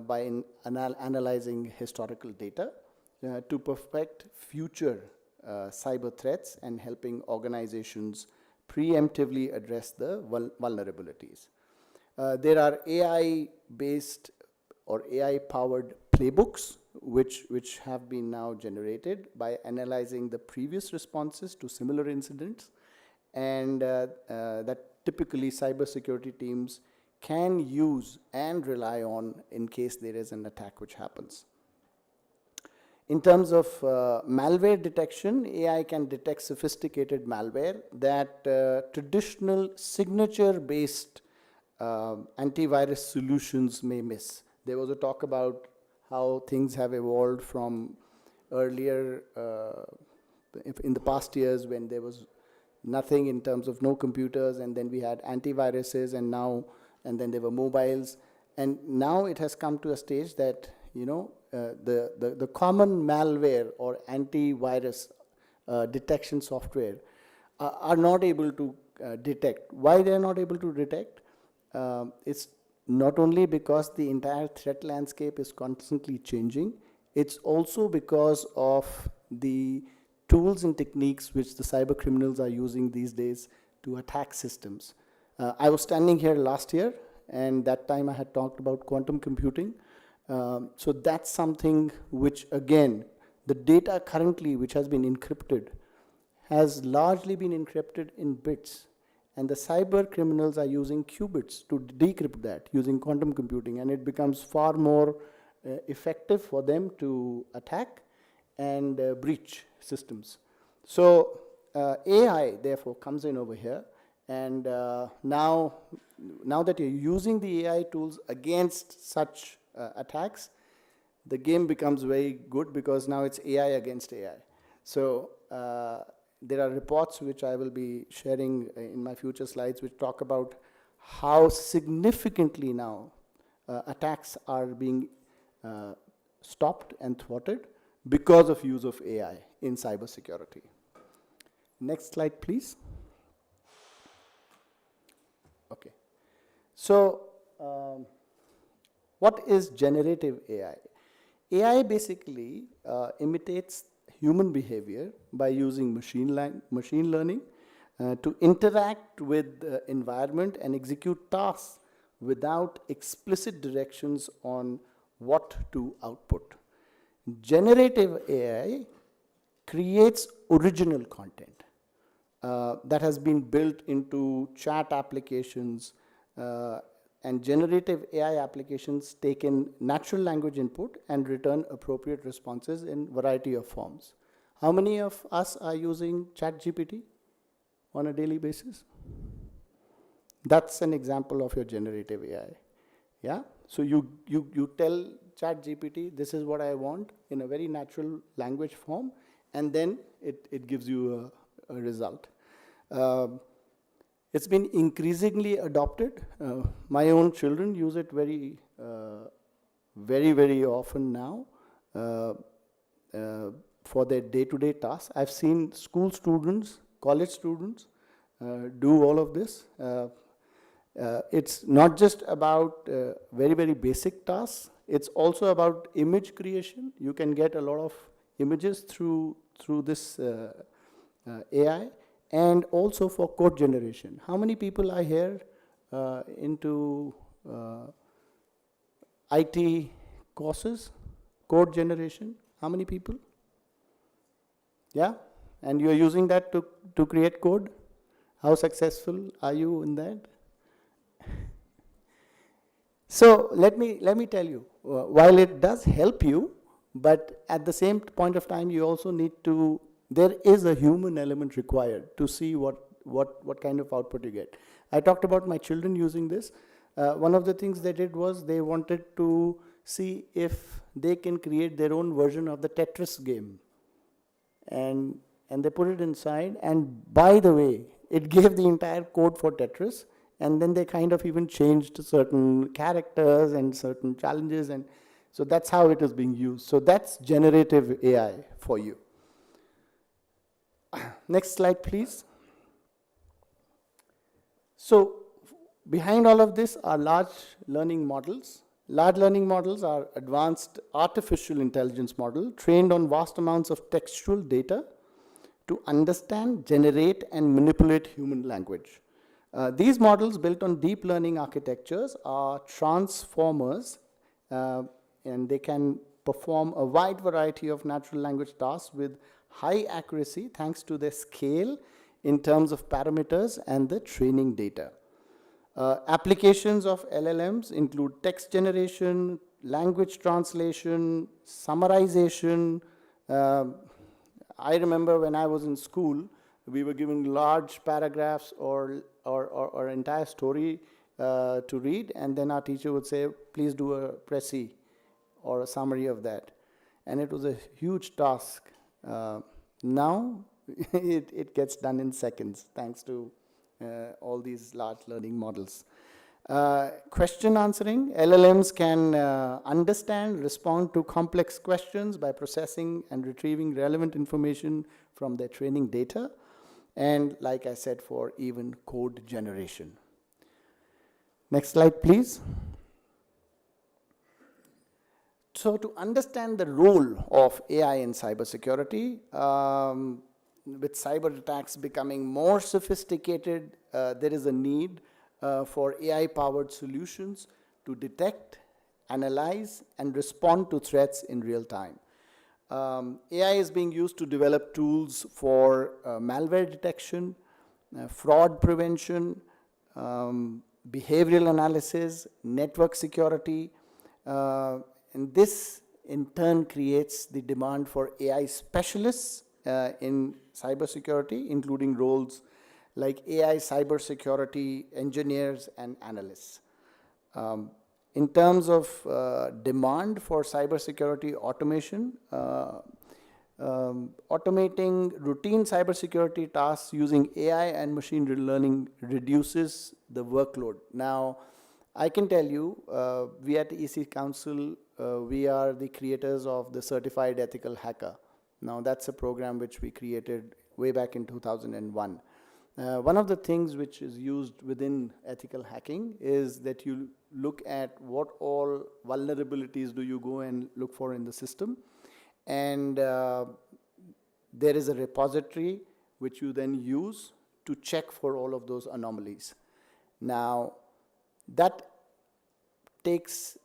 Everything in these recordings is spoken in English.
by analyzing historical data to perfect future cyber threats and helping organizations preemptively address the vulnerabilities. There are AI-based or AI-powered playbooks which have been now generated by analyzing the previous responses to similar incidents, and that typically cybersecurity teams can use and rely on in case there is an attack which happens. In terms of malware detection, AI can detect sophisticated malware that traditional signature-based antivirus solutions may miss. There was a talk about how things have evolved from earlier, in the past years when there was nothing in terms of no computers, and then we had antiviruses, and then there were mobiles, and now it has come to a stage that, you know, the common malware or antivirus detection software are not able to detect. Why they are not able to detect? It's not only because the entire threat landscape is constantly changing, it's also because of the tools and techniques which the cyber criminals are using these days to attack systems. I was standing here last year, and that time I had talked about quantum computing. So that's something which, again, the data currently which has been encrypted has largely been encrypted in bits, and the cyber criminals are using qubits to decrypt that using quantum computing, and it becomes far more effective for them to attack and breach systems. So AI therefore comes in over here, and now that you're using the AI tools against such attacks, the game becomes very good, because now it's AI against AI. So there are reports which I will be sharing in my future slides which talk about how significantly now attacks are being stopped and thwarted because of use of AI in cybersecurity. Next slide, please. Okay. So what is generative AI? AI basically imitates human behavior by using machine learning to interact with the environment and execute tasks without explicit directions on what to output. Generative AI creates original content that has been built into chat applications, and generative AI applications take in natural language input and return appropriate responses in variety of forms. How many of us are using ChatGPT on a daily basis? That's an example of your generative AI. Yeah? So you tell ChatGPT, this is what I want, in a very natural language form, and then it gives you a result. It's been increasingly adopted. My own children use it very, very often now for their day-to-day tasks. I've seen school students, college students do all of this. It's not just about very basic tasks. It's also about image creation. You can get a lot of images through this AI. And also for code generation. How many people are here into IT courses, code generation? How many people? Yeah? And you're using that to create code? How successful are you in that? So let me tell you, while it does help you, but at the same point of time, you also need to, there is a human element required to see what kind of output you get. I talked about my children using this. One of the things they did was they wanted to see if they can create their own version of the Tetris game. And they put it inside, and by the way, it gave the entire code for Tetris, and then they kind of even changed certain characters and certain challenges, and so that's how it is being used. So that's generative AI for you. Next slide, please. So behind all of this are large learning models, Large learning models are advanced artificial intelligence model trained on vast amounts of textual data to understand, generate, and manipulate human language. These models built on deep learning architectures are transformers, and they can perform a wide variety of natural language tasks with high accuracy thanks to their scale in terms of parameters and the training data. Applications of LLMs include text generation, language translation, summarization. I remember when I was in school, we were given large paragraphs or entire story to read, and then our teacher would say, please do a précis or a summary of that. And it was a huge task. Now, it gets done in seconds, thanks to all these large learning models. Question answering. LLMs can understand, respond to complex questions by processing and retrieving relevant information from their training data. And like I said, for even code generation. Next slide, please. So to understand the role of AI in cybersecurity, with cyber attacks becoming more sophisticated, there is a need for AI-powered solutions to detect, analyze, and respond to threats in real time. AI is being used to develop tools for malware detection, fraud prevention, behavioral analysis, network security, and this in turn creates the demand for AI specialists in cybersecurity, including roles like AI cybersecurity engineers and analysts. In terms of demand for cybersecurity automation, automating routine cybersecurity tasks using AI and machine learning reduces the workload. Now, I can tell you, we at EC Council, we are the creators of the Certified Ethical Hacker. Now, that's a program which we created way back in 2001. One of the things which is used within ethical hacking is that you look at what all vulnerabilities do you go and look for in the system. And there is a repository which you then use to check for all of those anomalies. Now, that takes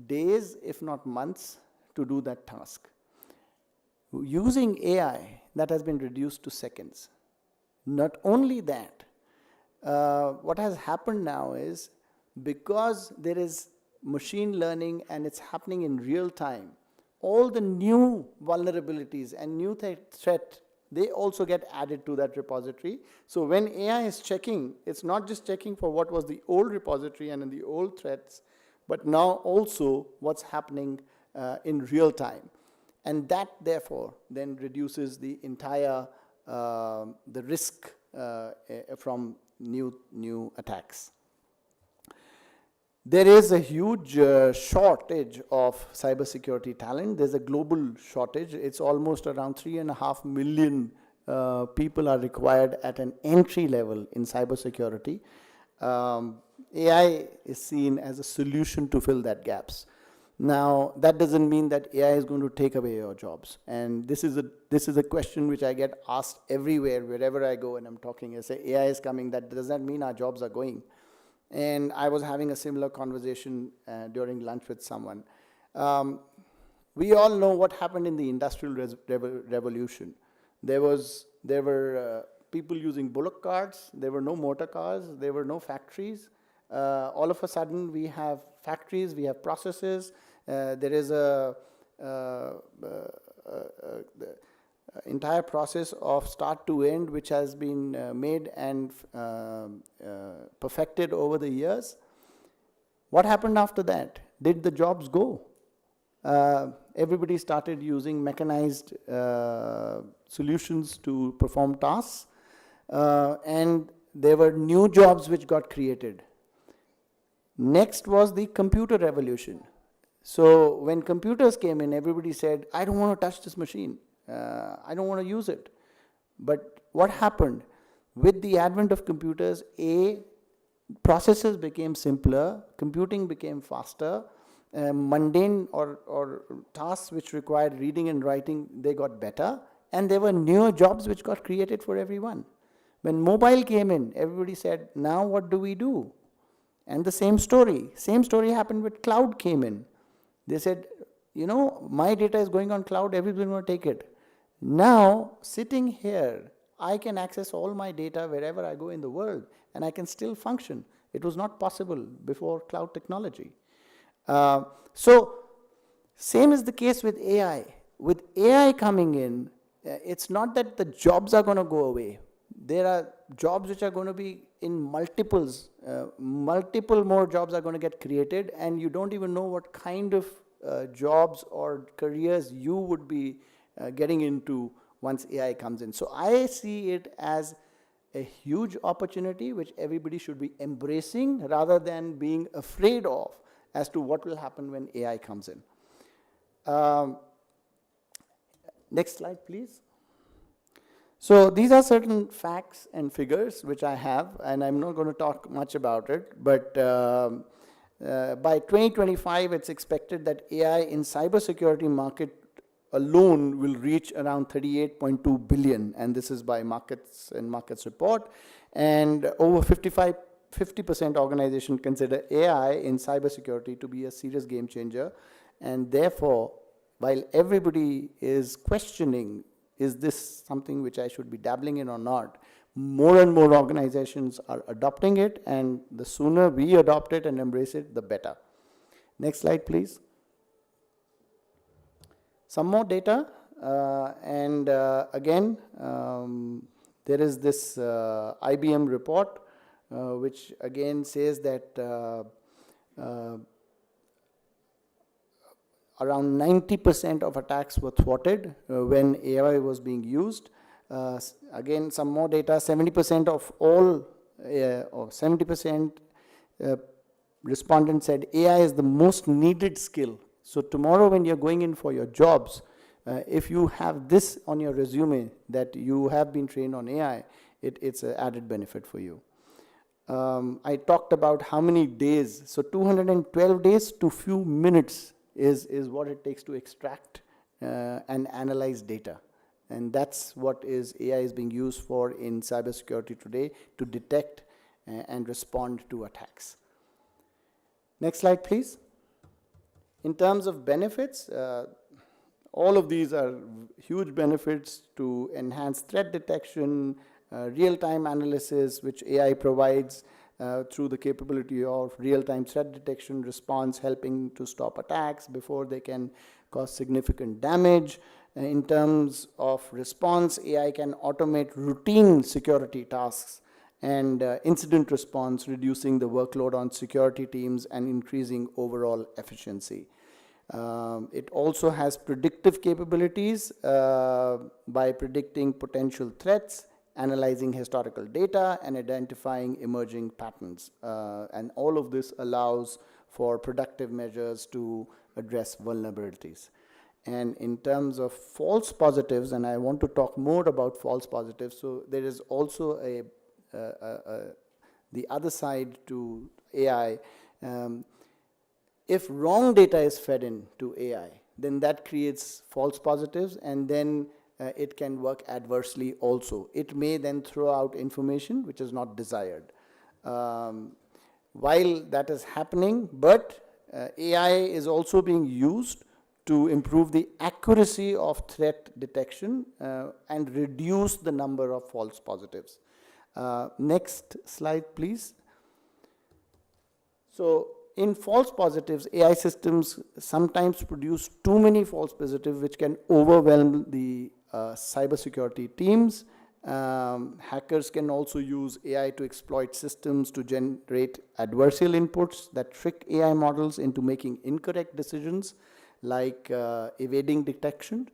days, if not months, to do that task. Using AI, that has been reduced to seconds. Not only that, what has happened now is, because there is machine learning and it's happening in real time, all the new vulnerabilities and new threat, they also get added to that repository. So when AI is checking, it's not just checking for what was the old repository and in the old threats, but now also what's happening in real time. And that, therefore, then reduces the entire the risk from new attacks. There is a huge shortage of cybersecurity talent. There's a global shortage. It's almost around 3.5 million people are required at an entry level in cybersecurity. AI is seen as a solution to fill that gaps. Now, that doesn't mean that AI is going to take away your jobs. And this is a question which I get asked everywhere, wherever I go and I'm talking. I say, AI is coming. That does not mean our jobs are going. And I was having a similar conversation during lunch with someone. We all know what happened in the Industrial Revolution. There were people using bullock carts. There were no motor cars. There were no factories. All of a sudden, we have factories. We have processes. There is the entire process of start to end, which has been made and perfected over the years. What happened after that? Did the jobs go? Everybody started using mechanized solutions to perform tasks, and there were new jobs which got created. Next was the computer revolution. So when computers came in, everybody said, I don't want to touch this machine. I don't want to use it. But what happened? With the advent of computers, processes became simpler, computing became faster, Mundane or tasks which required reading and writing, they got better. And there were newer jobs which got created for everyone. When mobile came in, everybody said, now what do we do? And the same story happened with cloud came in. They said, you know, my data is going on cloud, everybody will take it. Now, sitting here, I can access all my data wherever I go in the world, and I can still function. It was not possible before cloud technology. So, same is the case with AI. With AI coming in, it's not that the jobs are going to go away. There are jobs which are going to be in multiples, multiple more jobs are going to get created, and you don't even know what kind of jobs or careers you would be getting into once AI comes in. So I see it as a huge opportunity which everybody should be embracing rather than being afraid of as to what will happen when AI comes in. Next slide, please. So these are certain facts and figures which I have, and I'm not going to talk much about it, but by 2025, it's expected that AI in cybersecurity market alone will reach around 38.2 billion, and this is by Markets and Markets report, and over 50% organization consider AI in cybersecurity to be a serious game changer, and therefore, while everybody is questioning, is this something which I should be dabbling in or not, more and more organizations are adopting it, and the sooner we adopt it and embrace it, the better. Next slide, please. Some more data, and again, there is this IBM report, which again says that around 90% of attacks were thwarted when AI was being used. Again, some more data, 70% of all, or 70% respondents said AI is the most needed skill. So tomorrow when you're going in for your jobs, if you have this on your resume that you have been trained on AI, it's an added benefit for you. I talked about how many days, so 212 days to few minutes is what it takes to extract and analyze data. And that's what AI is being used for in cybersecurity today, to detect and respond to attacks. Next slide, please. In terms of benefits, all of these are huge benefits to enhance threat detection, real-time analysis, which AI provides through the capability of real-time threat detection response, helping to stop attacks before they can cause significant damage. In terms of response, AI can automate routine security tasks and incident response, reducing the workload on security teams and increasing overall efficiency. It also has predictive capabilities by predicting potential threats, analyzing historical data, and identifying emerging patterns. And all of this allows for productive measures to address vulnerabilities. And in terms of false positives, and I want to talk more about false positives, so there is also the other side to AI. If wrong data is fed into AI, then that creates false positives, and then it can work adversely also. It may then throw out information which is not desired. While that is happening, but AI is also being used to improve the accuracy of threat detection and reduce the number of false positives. Next slide, please. So in false positives, AI systems sometimes produce too many false positives, which can overwhelm the cybersecurity teams. Hackers can also use AI to exploit systems to generate adversarial inputs that trick AI models into making incorrect decisions, like evading detection.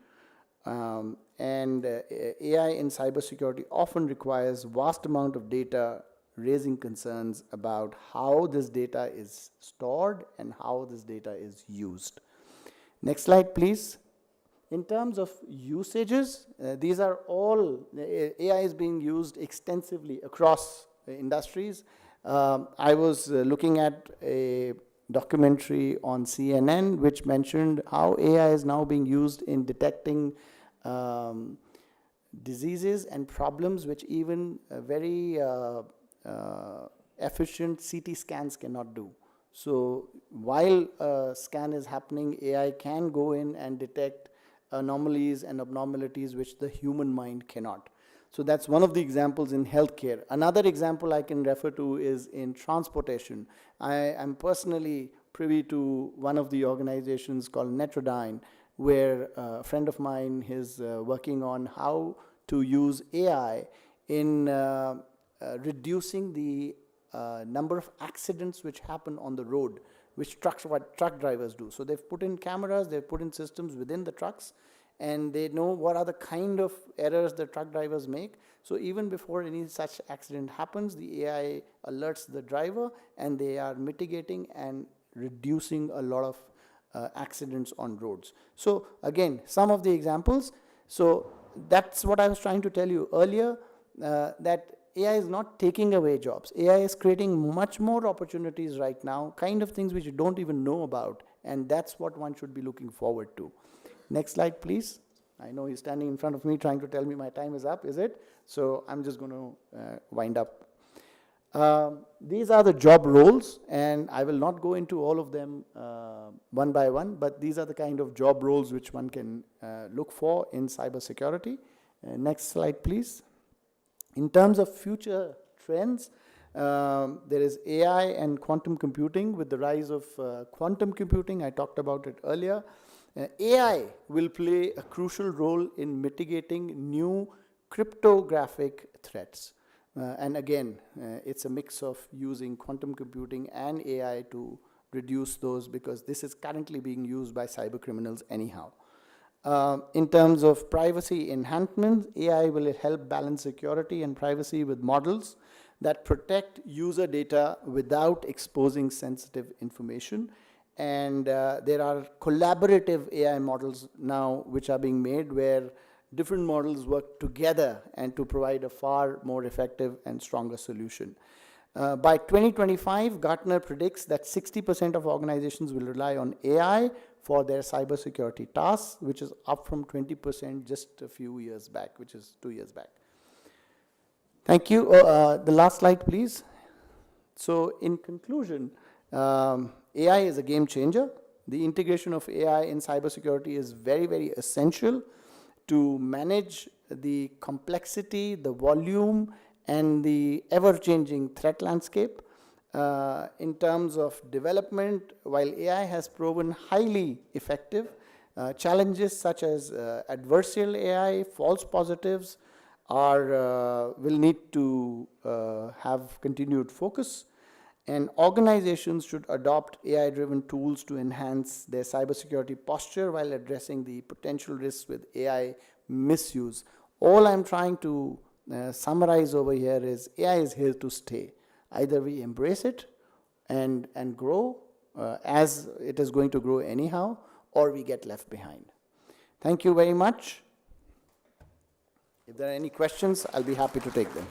And AI in cybersecurity often requires vast amount of data, raising concerns about how this data is stored and how this data is used. Next slide, please. In terms of usages, these are all, AI is being used extensively across industries. I was looking at a documentary on CNN which mentioned how AI is now being used in detecting diseases and problems which even very efficient CT scans cannot do. So while a scan is happening, AI can go in and detect anomalies and abnormalities which the human mind cannot. So that's one of the examples in healthcare. Another example I can refer to is in transportation. I am personally privy to one of the organizations called Netrodyne, where a friend of mine is working on how to use AI in reducing the number of accidents which happen on the road, which truck drivers do. So they've put in cameras, they've put in systems within the trucks, and they know what are the kind of errors the truck drivers make. So even before any such accident happens, the AI alerts the driver, and they are mitigating and reducing a lot of accidents on roads. So again, some of the examples. So that's what I was trying to tell you earlier, that AI is not taking away jobs. AI is creating much more opportunities right now, kind of things which you don't even know about, and that's what one should be looking forward to. Next slide, please. I know he's standing in front of me trying to tell me my time is up, is it? So I'm just going to wind up. These are the job roles, and I will not go into all of them one by one, but these are the kind of job roles which one can look for in cybersecurity. Next slide, please. In terms of future trends, there is AI and quantum computing. With the rise of quantum computing, I talked about it earlier. AI will play a crucial role in mitigating new cryptographic threats. And again, it's a mix of using quantum computing and AI to reduce those, because this is currently being used by cyber criminals anyhow. In terms of privacy enhancement, AI will help balance security and privacy with models that protect user data without exposing sensitive information. And there are collaborative AI models now which are being made, where different models work together and to provide a far more effective and stronger solution. By 2025, Gartner predicts that 60% of organizations will rely on AI for their cybersecurity tasks, which is up from 20% just a few years back, which is 2 years back. Thank you. The last slide, please. So in conclusion, AI is a game changer. The integration of AI in cybersecurity is very, very essential to manage the complexity, the volume, and the ever-changing threat landscape. In terms of development, while AI has proven highly effective, challenges such as adversarial AI, false positives will need to have continued focus. And organizations should adopt AI-driven tools to enhance their cybersecurity posture while addressing the potential risks with AI misuse. All I'm trying to summarize over here is AI is here to stay. Either we embrace it and grow as it is going to grow anyhow, or we get left behind. Thank you very much. If there are any questions, I'll be happy to take them.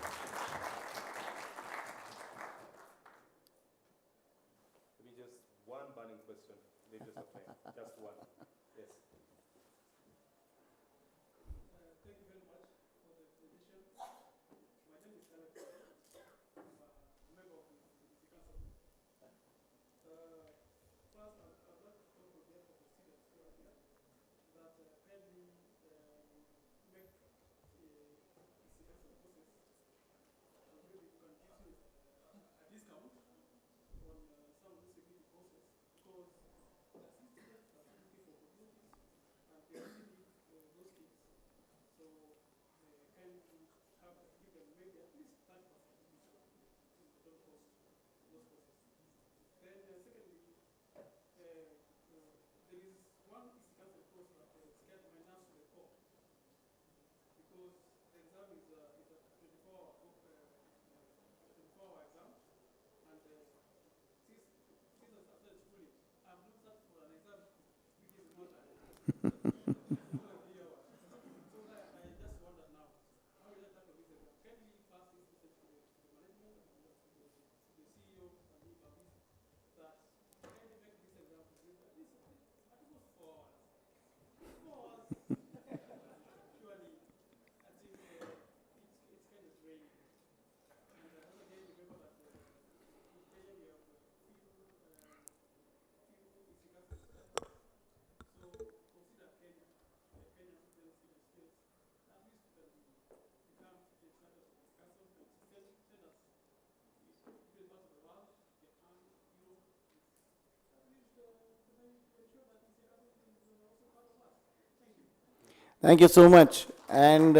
Thank you so much. And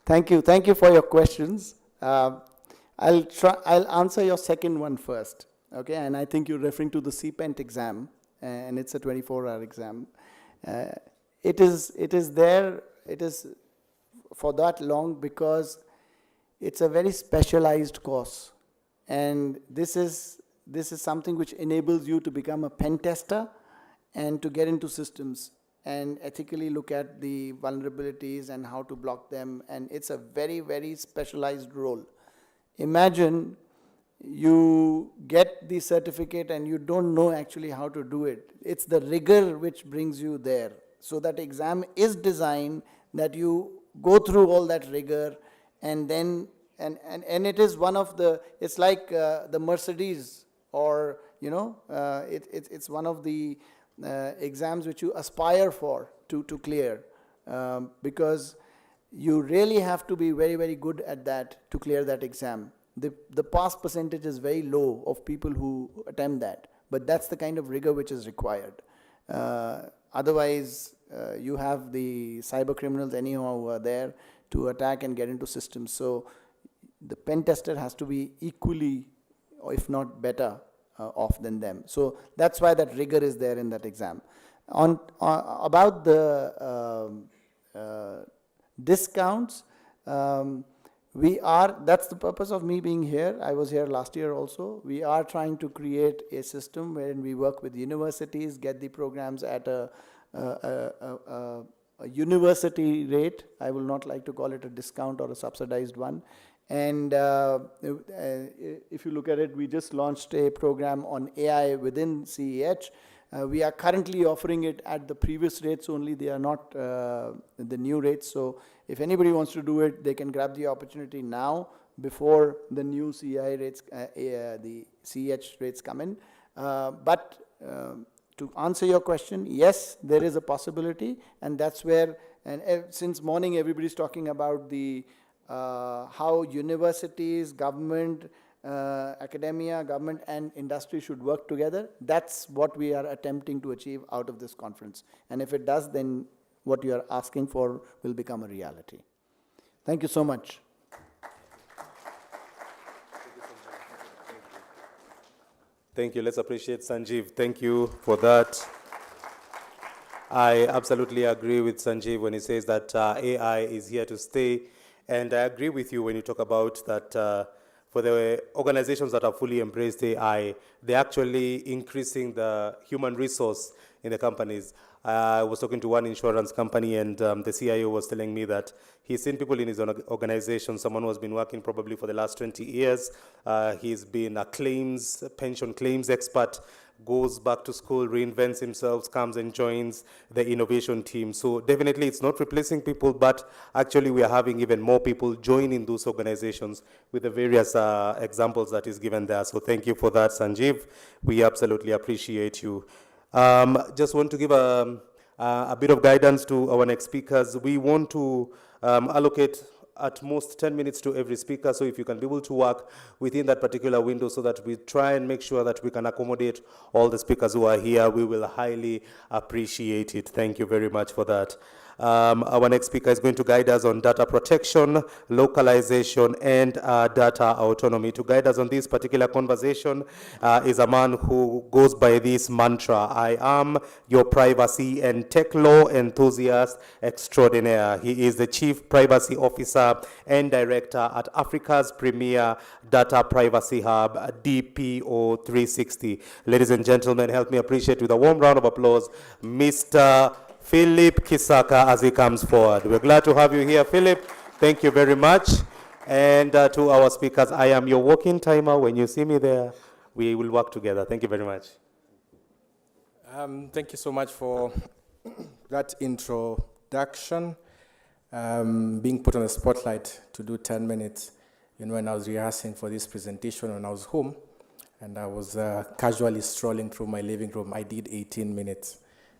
thank you for your questions. I'll answer your second one first. Okay, and I think you're referring to the CPENT exam, and it's a 24-hour exam. It is there, it is for that long because it's a very specialized course. And this is something which enables you to become a pen tester and to get into systems and ethically look at the vulnerabilities and how to block them. And it's a very, very specialized role. Imagine you get the certificate and you don't know actually how to do it. It's the rigor which brings you there. So that exam is designed that you go through all that rigor, and then and it is one of the, it's like the Mercedes, or it's one of the exams which you aspire for to clear, because you really have to be very, very good at that to clear that exam. The pass percentage is very low of people who attempt that, but that's the kind of rigor which is required. Otherwise, you have the cyber criminals anyhow who are there to attack and get into systems. So the pen tester has to be equally, or if not better, off than them. So that's why that rigor is there in that exam. About the discounts, that's the purpose of me being here. I was here last year also. We are trying to create a system wherein we work with universities, get the programs at a university rate. I will not like to call it a discount or a subsidized one. And if you look at it, we just launched a program on AI within CEH. We are currently offering it at the previous rates only. They are not the new rates. So if anybody wants to do it, they can grab the opportunity now before the new CEI rates, the CEH rates come in. But to answer your question, yes, there is a possibility, and that's where, and since morning everybody's talking about the how universities, government, academia, government and industry should work together. That's what we are attempting to achieve out of this conference. And if it does, then what you are asking for will become a reality. Thank you so much. Thank you. Let's appreciate Sanjeev. Thank you for that. I absolutely agree with Sanjeev when he says that AI is here to stay. And I agree with you when you talk about that for the organizations that have fully embraced AI, they're actually increasing the human resource in the companies. I was talking to one insurance company, and the CIO was telling me that he's seen people in his own organization, someone who has been working probably for the last 20 years. He's been a pension claims expert, goes back to school, reinvents himself, comes and joins the innovation team. So definitely it's not replacing people, but actually we are having even more people joining those organizations with the various examples that is given there. So thank you for that, Sanjeev. We absolutely appreciate you. Just want to give a bit of guidance to our next speakers. We want to allocate at most 10 minutes to every speaker, so if you can be able to work within that particular window so that we try and make sure that we can accommodate all the speakers who are here, we will highly appreciate it. Thank you very much for that. Our next speaker is going to guide us on data protection, localization, and data autonomy. To guide us on this particular conversation is a man who goes by this mantra: I am your privacy and tech law enthusiast extraordinaire. He is the Chief Privacy Officer and Director at Africa's premier data privacy hub, DPO 360. Ladies and gentlemen, help me appreciate with a warm round of applause, Mr. Philip Kisaka, as he comes forward. We're glad to have you here, Philip. Thank you very much. And to our speakers, I am your walking timer. When you see me there, we will work together. Thank you very much. Thank you so much for that introduction. Being put on the spotlight to do 10 minutes. You know, when I was rehearsing for this presentation when I was home, and I was casually strolling through my living room, I did 18 minutes.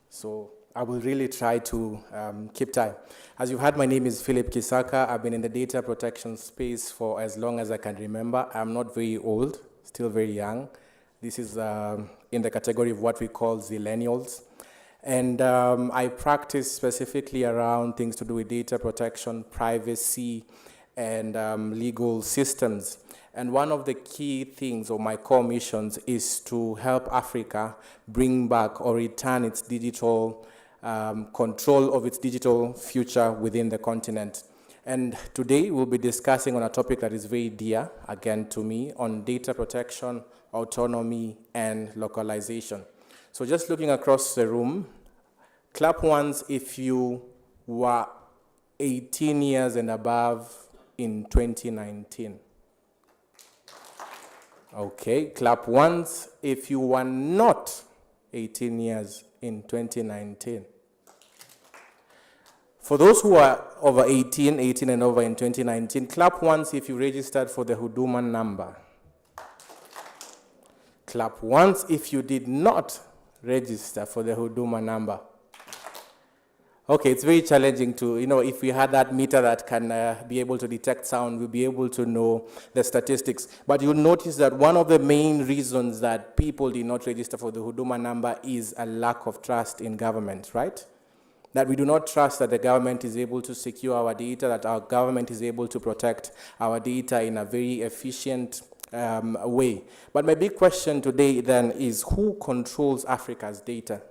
So I will really try to keep time. As you've heard, my name is Philip Kisaka. I've been in the data protection space for as long as I can remember. I'm not very old, still very young. This is in the category of what we call zillennials. And I practice specifically around things to do with data protection, privacy, and legal systems. And one of the key things, or my core missions, is to help Africa bring back or return its digital control of its digital future within the continent. And today we'll be discussing on a topic that is very dear, again, to me, on data protection, autonomy, and localization. So just looking across the room, clap once if you were 18 years and above in 2019. Okay, clap once if you were not 18 years in 2019. For those who are over 18 and over in 2019, clap once if you registered for the Huduma number. Clap once if you did not register for the Huduma number. Okay, it's very challenging to, if we had that meter that can be able to detect sound, we'll be able to know the statistics. But you'll notice that one of the main reasons that people did not register for the Huduma number is a lack of trust in government, right? That we do not trust that the government is able to secure our data, that our government is able to protect our data in a very efficient way. But my big question today then is, who controls Africa's data?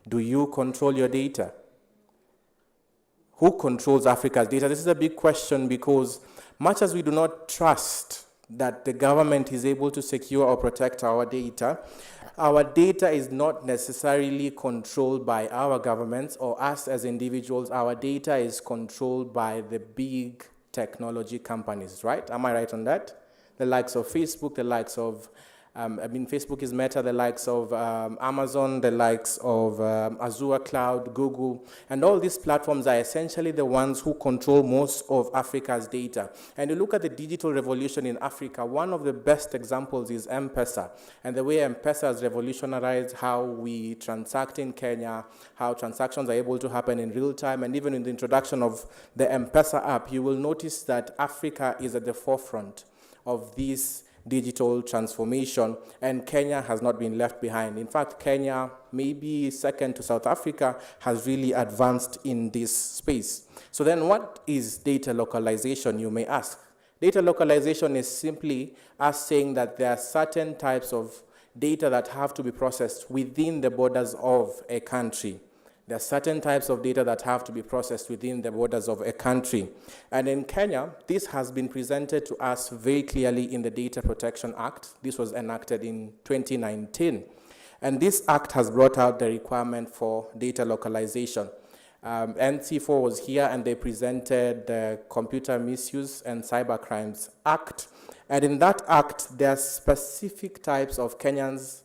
Do you control your data? Who controls Africa's data? This is a big question because much as we do not trust that the government is able to secure or protect our data is not necessarily controlled by our governments or us as individuals. Our data is controlled by the big technology companies, right? Am I right on that? The likes of Facebook, the likes of Facebook is Meta, the likes of Amazon, the likes of Azure Cloud, Google, and all these platforms are essentially the ones who control most of Africa's data. And you look at the digital revolution in Africa, one of the best examples is M-Pesa, and the way M-Pesa has revolutionized how we transact in Kenya, how transactions are able to happen in real time, and even in the introduction of the M-Pesa app, you will notice that Africa is at the forefront of this digital transformation, and Kenya has not been left behind. In fact, Kenya, maybe second to South Africa, has really advanced in this space. So then what is data localization, you may ask? Data localization is simply us saying that there are certain types of data that have to be processed within the borders of a country. There are certain types of data that have to be processed within the borders of a country. And in Kenya, this has been presented to us very clearly in the Data Protection Act. This was enacted in 2019. And this act has brought out the requirement for data localization. NC4 was here and they presented the Computer Misuse and Cybercrimes Act. And in that act, there are specific types of Kenyans'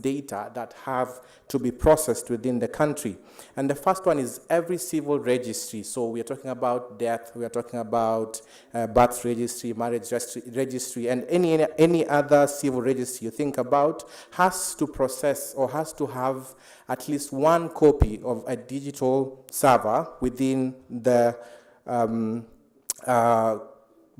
data that have to be processed within the country. And the first one is every civil registry. So we are talking about death, we are talking about birth registry, marriage registry, and any other civil registry you think about has to process or has to have at least one copy of a digital server within the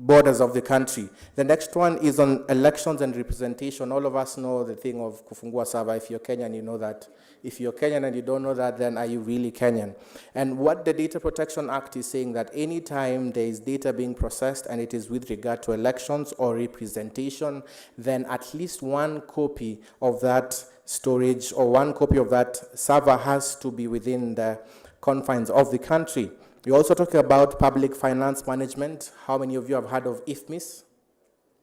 borders of the country. The next one is on elections and representation. All of us know the thing of kufungua server. If you're Kenyan, you know that. If you're Kenyan and you don't know that, then are you really Kenyan? And what the Data Protection Act is saying that anytime there is data being processed and it is with regard to elections or representation, then at least one copy of that storage or one copy of that server has to be within the confines of the country. We're also talking about public finance management. How many of you have heard of IFMIS?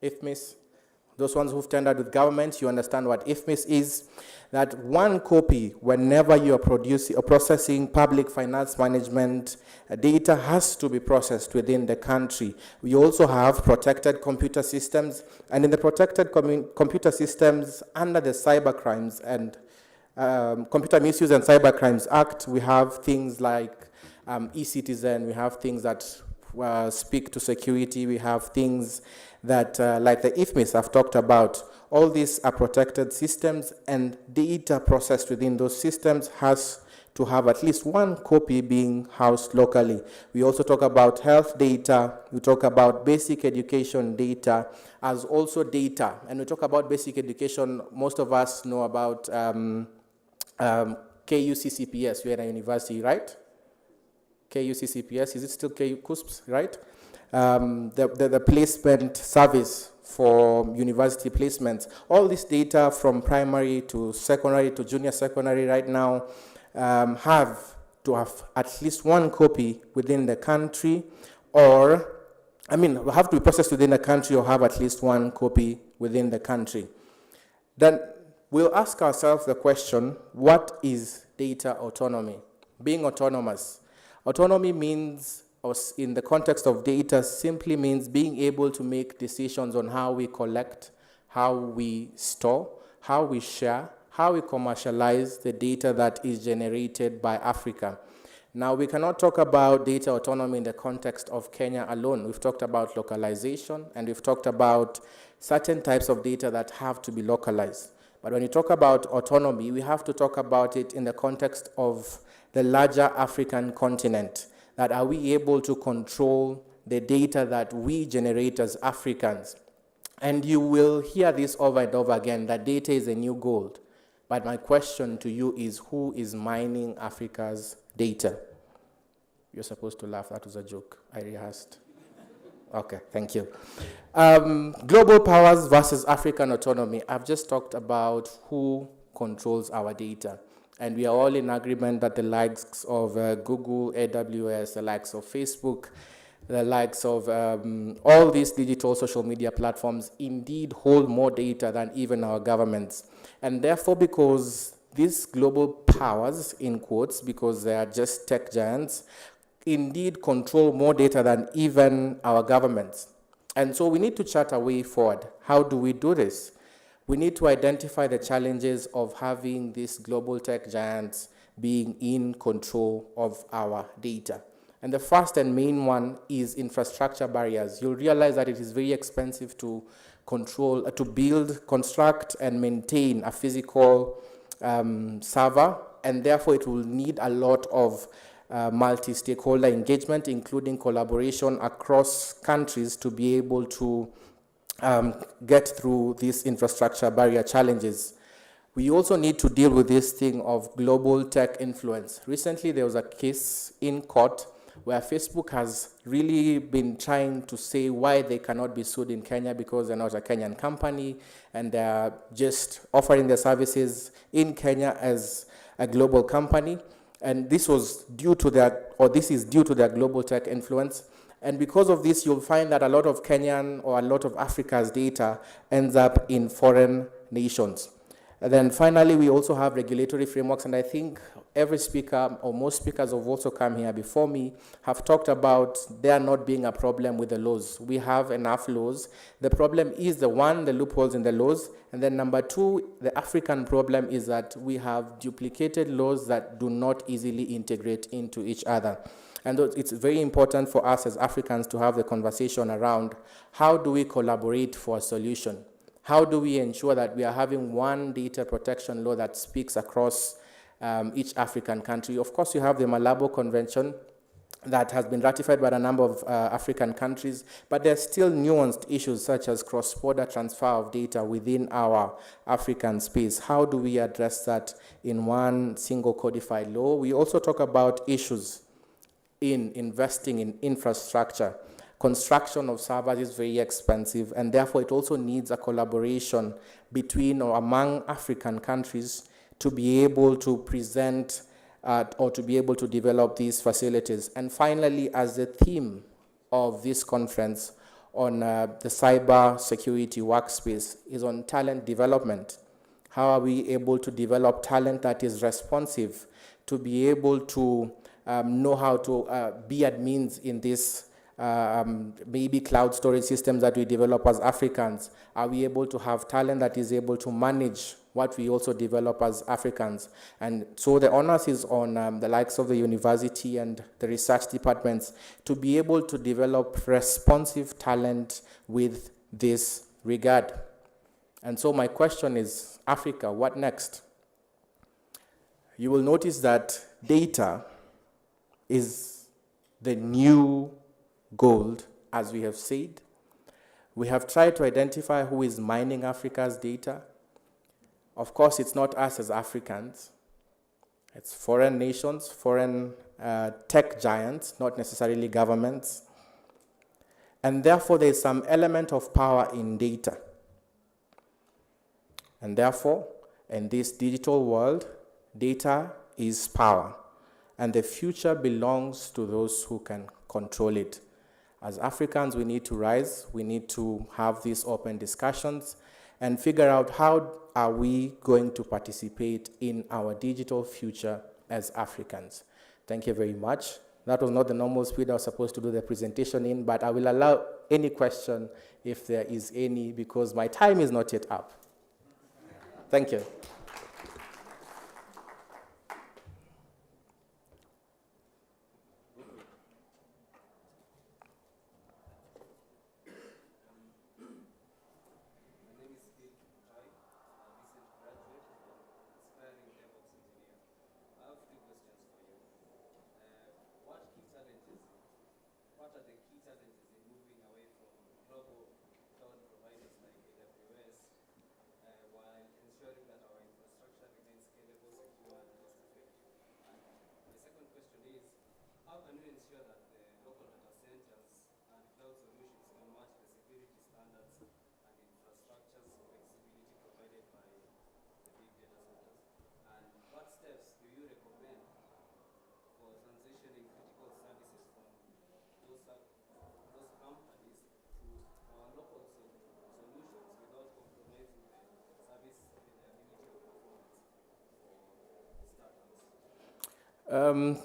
IFMIS? Those ones who've tendered with government, you understand what IFMIS is. That one copy, whenever you are producing or processing public finance management data, has to be processed within the country. We also have protected computer systems, and in the protected computer systems under the Cybercrimes and Computer Misuse and Cybercrimes Act, we have things like e-citizen, we have things that speak to security, we have things that, like the IFMIS I've talked about. All these are protected systems, and data processed within those systems has to have at least one copy being housed locally. We also talk about health data, we talk about basic education data as also data. And we talk about basic education, most of us know about KUCCPS, you're in a university, right? KUCCPS, is it still KU-CUSPS, right? The placement service for university placements. All this data from primary to secondary to junior secondary right now have to have at least one copy within the country, or, have to be processed within the country or have at least one copy within the country. Then we'll ask ourselves the question, what is data autonomy? Being autonomous. Autonomy means, or in the context of data, simply means being able to make decisions on how we collect, how we store, how we share, how we commercialize the data that is generated by Africa. Now, we cannot talk about data autonomy in the context of Kenya alone. We've talked about localization, and we've talked about certain types of data that have to be localized. But when you talk about autonomy, we have to talk about it in the context of the larger African continent. That are we able to control the data that we generate as Africans? And you will hear this over and over again, that data is a new gold. But my question to you is, who is mining Africa's data? You're supposed to laugh, that was a joke, I rehearsed. Okay, thank you. Global powers versus African autonomy. I've just talked about who controls our data. And we are all in agreement that the likes of Google, AWS, the likes of Facebook, the likes of all these digital social media platforms indeed hold more data than even our governments. And therefore, because these global powers, in quotes, because they are just tech giants, indeed control more data than even our governments. And so we need to chart a way forward. How do we do this? We need to identify the challenges of having these global tech giants being in control of our data. And the first and main one is infrastructure barriers. You'll realize that it is very expensive to control, to build, construct, and maintain a physical server, and therefore it will need a lot of multi-stakeholder engagement, including collaboration across countries to be able to get through these infrastructure barrier challenges. We also need to deal with this thing of global tech influence. Recently, there was a case in court where Facebook has really been trying to say why they cannot be sued in Kenya because they're not a Kenyan company and they're just offering their services in Kenya as a global company. And this was due to their, or this is due to their global tech influence. And because of this, you'll find that a lot of Kenyan or a lot of Africa's data ends up in foreign nations. And then finally, we also have regulatory frameworks, and I think every speaker, or most speakers who have also come here before me, have talked about there not being a problem with the laws. We have enough laws. The problem is the loopholes in the laws, and then number two, the African problem is that we have duplicated laws that do not easily integrate into each other. And it's very important for us as Africans to have the conversation around how do we collaborate for a solution? How do we ensure that we are having one data protection law that speaks across each African country? Of course, you have the Malabo Convention that has been ratified by a number of African countries, but there are still nuanced issues such as cross-border transfer of data within our African space. How do we address that in one single codified law? We also talk about issues in investing in infrastructure. Construction of servers is very expensive, and therefore it also needs a collaboration between or among African countries to be able to present or to be able to develop these facilities. And finally, as the theme of this conference on the cyber security workspace is on talent development. How are we able to develop talent that is responsive to be able to know how to be admins in this maybe cloud storage systems that we develop as Africans? Are we able to have talent that is able to manage what we also develop as Africans? And so the onus is on the likes of the university and the research departments to be able to develop responsive talent with this regard. And so my question is, Africa, what next? You will notice that data is the new gold, as we have said. We have tried to identify who is mining Africa's data. Of course, it's not us as Africans. It's foreign nations, foreign tech giants, not necessarily governments. And therefore, there's some element of power in data. And therefore, in this digital world, data is power. And the future belongs to those who can control it. As Africans, we need to rise. We need to have these open discussions and figure out how are we going to participate in our digital future as Africans. Thank you very much. That was not the normal speed I was supposed to do the presentation in, but I will allow any question if there is any, because my time is not yet up. Thank you.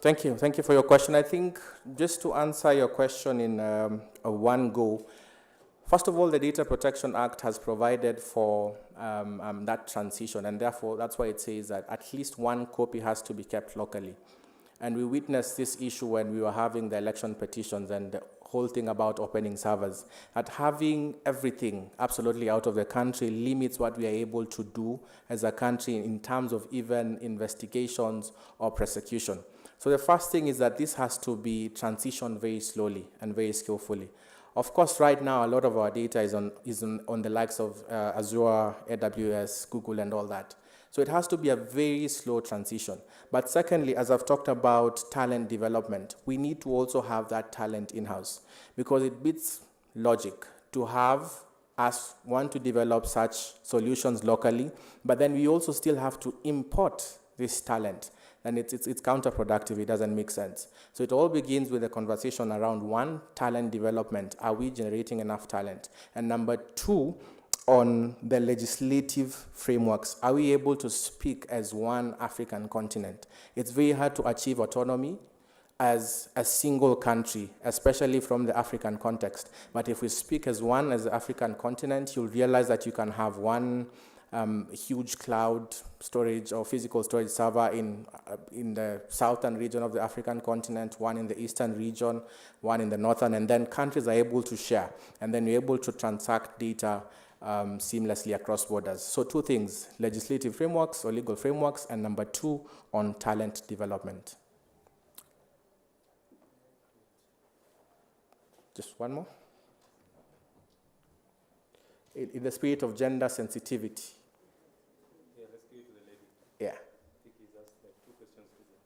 Thank you. Thank you for your question. I think just to answer your question in a one go, first of all, the Data Protection Act has provided for that transition, and therefore that's why it says that at least one copy has to be kept locally. And we witnessed this issue when we were having the election petitions and the whole thing about opening servers. That having everything absolutely out of the country limits what we are able to do as a country in terms of even investigations or prosecution. So the first thing is that this has to be transitioned very slowly and very skillfully. Of course, right now, a lot of our data is on the likes of Azure, AWS, Google, and all that. So it has to be a very slow transition. But secondly, as I've talked about talent development, we need to also have that talent in-house, because it beats logic to have us want to develop such solutions locally, but then we also still have to import this talent. And it's counterproductive. It doesn't make sense. So it all begins with a conversation around, one, talent development. Are we generating enough talent? And number two, on the legislative frameworks, are we able to speak as one African continent? It's very hard to achieve autonomy as a single country, especially from the African context. But if we speak as one, as the African continent, you'll realize that you can have one huge cloud storage or physical storage server in the southern region of the African continent, one in the eastern region, one in the northern, and then countries are able to share, and then you're able to transact data seamlessly across borders. So two things, legislative frameworks or legal frameworks, and number two, on talent development. Just one more. In the spirit of gender sensitivity. Yeah, let's give it to the lady. Yeah. I think he's asked like 2 questions to them.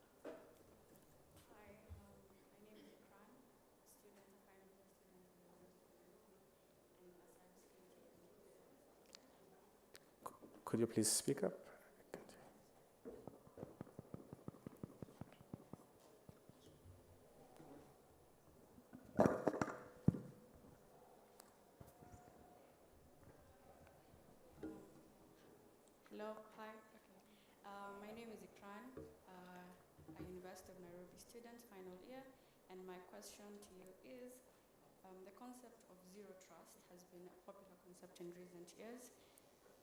Hi, my name is Ikran, student, final year student in the University Could you please speak up? Hello, hi. Okay. My name is Ikran, a University of Nairobi student, final year, and my question to you is, the concept of zero trust has been a popular concept in recent years.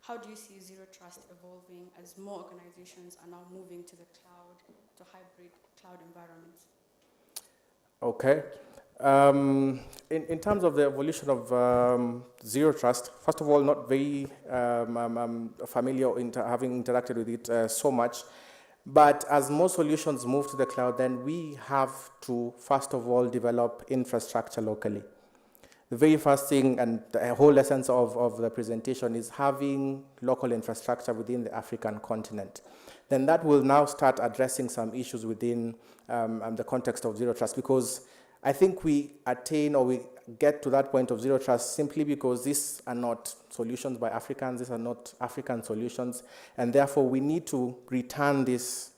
How do you see zero trust evolving as more organizations are now moving to the cloud, to hybrid cloud environments? Okay. In terms of the evolution of zero trust, first of all, not very familiar having interacted with it so much, but as more solutions move to the cloud, then we have to, first of all, develop infrastructure locally. The very first thing, and the whole essence of the presentation, is having local infrastructure within the African continent. then that will now start addressing some issues within the context of zero trust, because I think we attain or we get to that point of zero trust simply because these are not solutions by Africans, these are not African solutions, and therefore we need to return this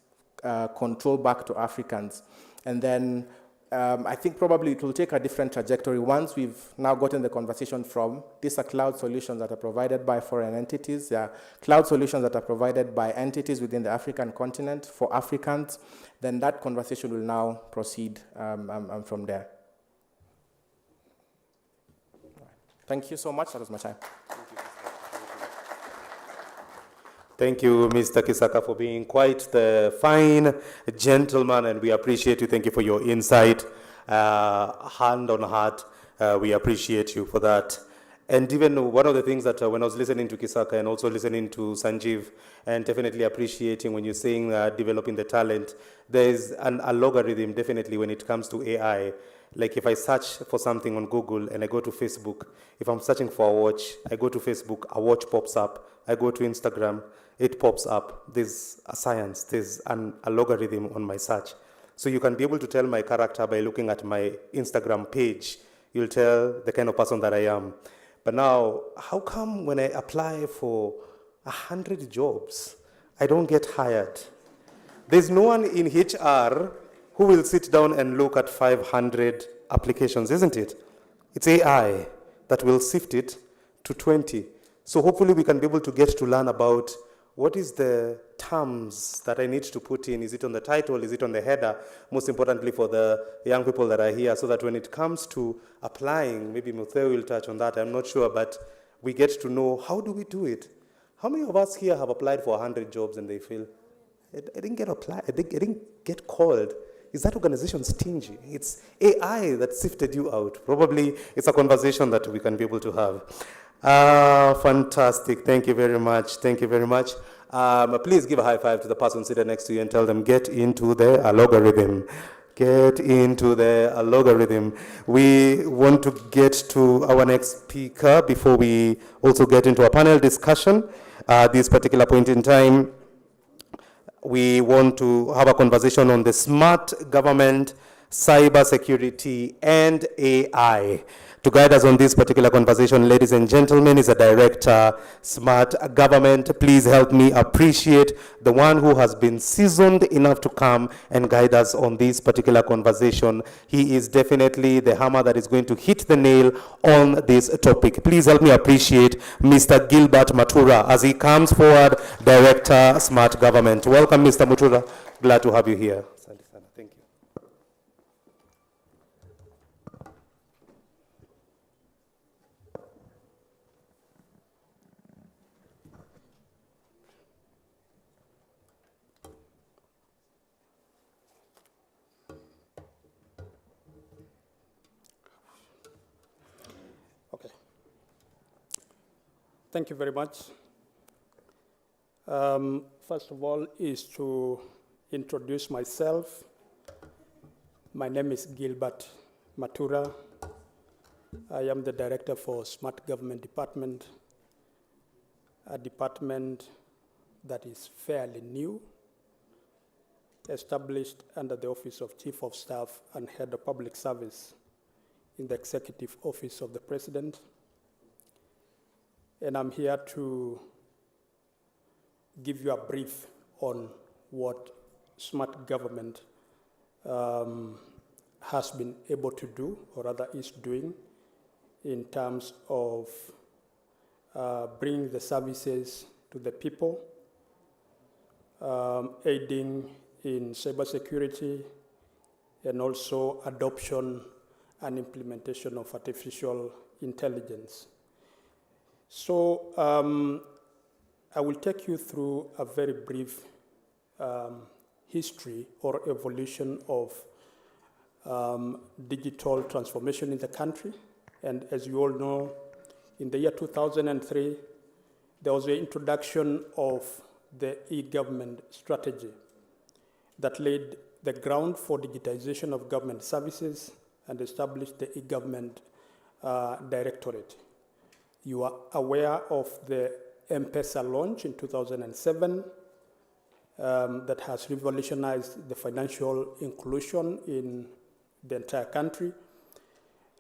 control back to Africans. And then I think probably it will take a different trajectory once we've now gotten the conversation from these are cloud solutions that are provided by foreign entities. They are cloud solutions that are provided by entities within the African continent for Africans. Then that conversation will now proceed from there. Thank you so much. That was my time. Thank you, Mr. Kisaka, for being quite the fine gentleman, and we appreciate you. Thank you for your insight. Hand on heart, we appreciate you for that. And even one of the things that when I was listening to Kisaka and also listening to Sanjeev, and definitely appreciating when you're saying developing the talent, there's a logarithm definitely when it comes to AI. Like if I search for something on Google and I go to Facebook, if I'm searching for a watch, I go to Facebook, a watch pops up. I go to Instagram, it pops up. There's a science, there's a logarithm on my search. So you can be able to tell my character by looking at my Instagram page. You'll tell the kind of person that I am. But now, how come when I apply for 100 jobs, I don't get hired? There's no one in HR who will sit down and look at 500 applications, isn't it? It's AI that will sift it to 20. So hopefully we can be able to get to learn about what is the terms that I need to put in. Is it on the title? Is it on the header? Most importantly for the young people that are here, so that when it comes to applying, maybe Mutheu will touch on that, I'm not sure, but we get to know how do we do it. How many of us here have applied for 100 jobs and they feel, I didn't get applied, I didn't get called. Is that organization stingy? It's AI that sifted you out. Probably it's a conversation that we can be able to have. Fantastic. Thank you very much. Thank you very much. Please give a high five to the person seated next to you and tell them, get into the logarithm. Get into the logarithm. We want to get to our next speaker before we also get into a panel discussion. This particular point in time, we want to have a conversation on the smart government, cyber security, and AI. To guide us on this particular conversation, ladies and gentlemen, is a director, Smart Government. Please help me appreciate the one who has been seasoned enough to come and guide us on this particular conversation. He is definitely the hammer that is going to hit the nail on this topic. Please help me appreciate Mr. Gilbert Matura as he comes forward, Director, Smart Government. Welcome, Mr. Matura. Glad to have you here. Thank you. Okay. Thank you very much. First of all is to introduce myself. My name is Gilbert Matura. I am the Director for Smart Government Department, a department that is fairly new, established under the Office of Chief of Staff and Head of Public Service in the Executive Office of the President. And I'm here to give you a brief on what smart government has been able to do, or rather is doing, in terms of bringing the services to the people, aiding in cybersecurity, and also adoption and implementation of artificial intelligence. So I will take you through a very brief history or evolution of digital transformation in the country. And as you all know, in the year 2003, there was the introduction of the e-government strategy that laid the ground for digitization of government services and established the e-government directorate. You are aware of the M-Pesa launch in 2007, that has revolutionized the financial inclusion in the entire country.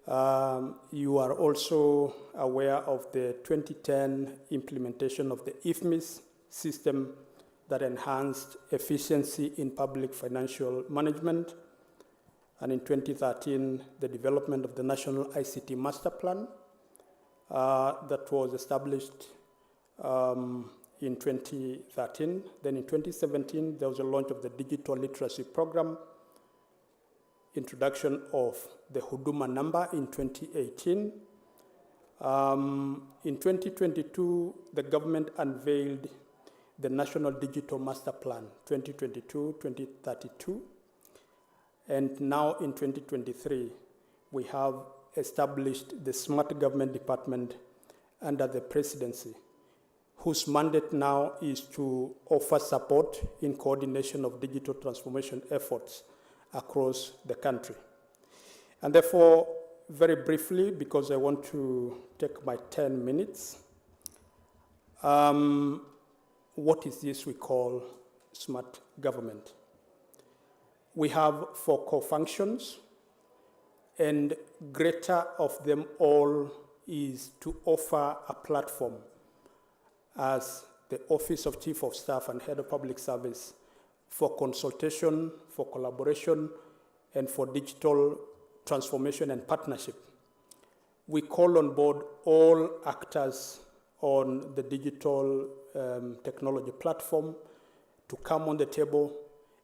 You are also aware of the 2010 implementation of the IFMIS system that enhanced efficiency in public financial management. And in 2013, the development of the National ICT Master Plan that was established in 2013. Then in 2017, there was a launch of the Digital Literacy Program, introduction of the Huduma number in 2018. In 2022, the government unveiled the National Digital Master Plan 2022-2032. And now in 2023, we have established the Smart Government Department under the presidency, whose mandate now is to offer support in coordination of digital transformation efforts across the country. And therefore, very briefly, because I want to take my 10 minutes, what is this we call smart government? We have 4 core functions, and greater of them all is to offer a platform as the Office of Chief of Staff and Head of Public Service for consultation, for collaboration, and for digital transformation and partnership. We call on board all actors on the digital technology platform to come on the table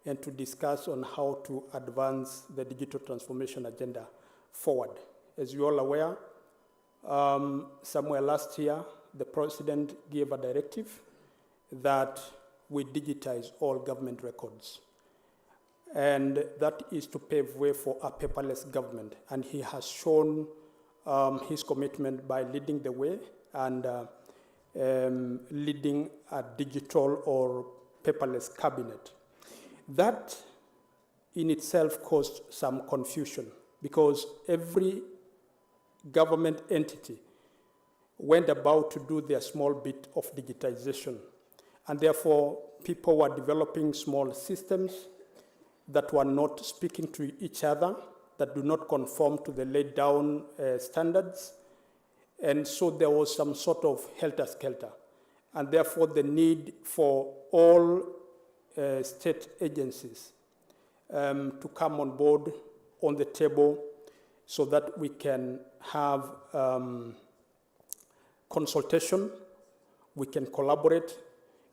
and to discuss on how to advance the digital transformation agenda forward. As you're all aware, somewhere last year, the President gave a directive that we digitize all government records. And that is to pave way for a paperless government. And he has shown his commitment by leading the way and leading a digital or paperless cabinet. That in itself caused some confusion because every government entity went about to do their small bit of digitization. And therefore, people were developing small systems that were not speaking to each other, that do not conform to the laid down standards. And so there was some sort of helter-skelter. And therefore, the need for all state agencies to come on board on the table so that we can have consultation, we can collaborate,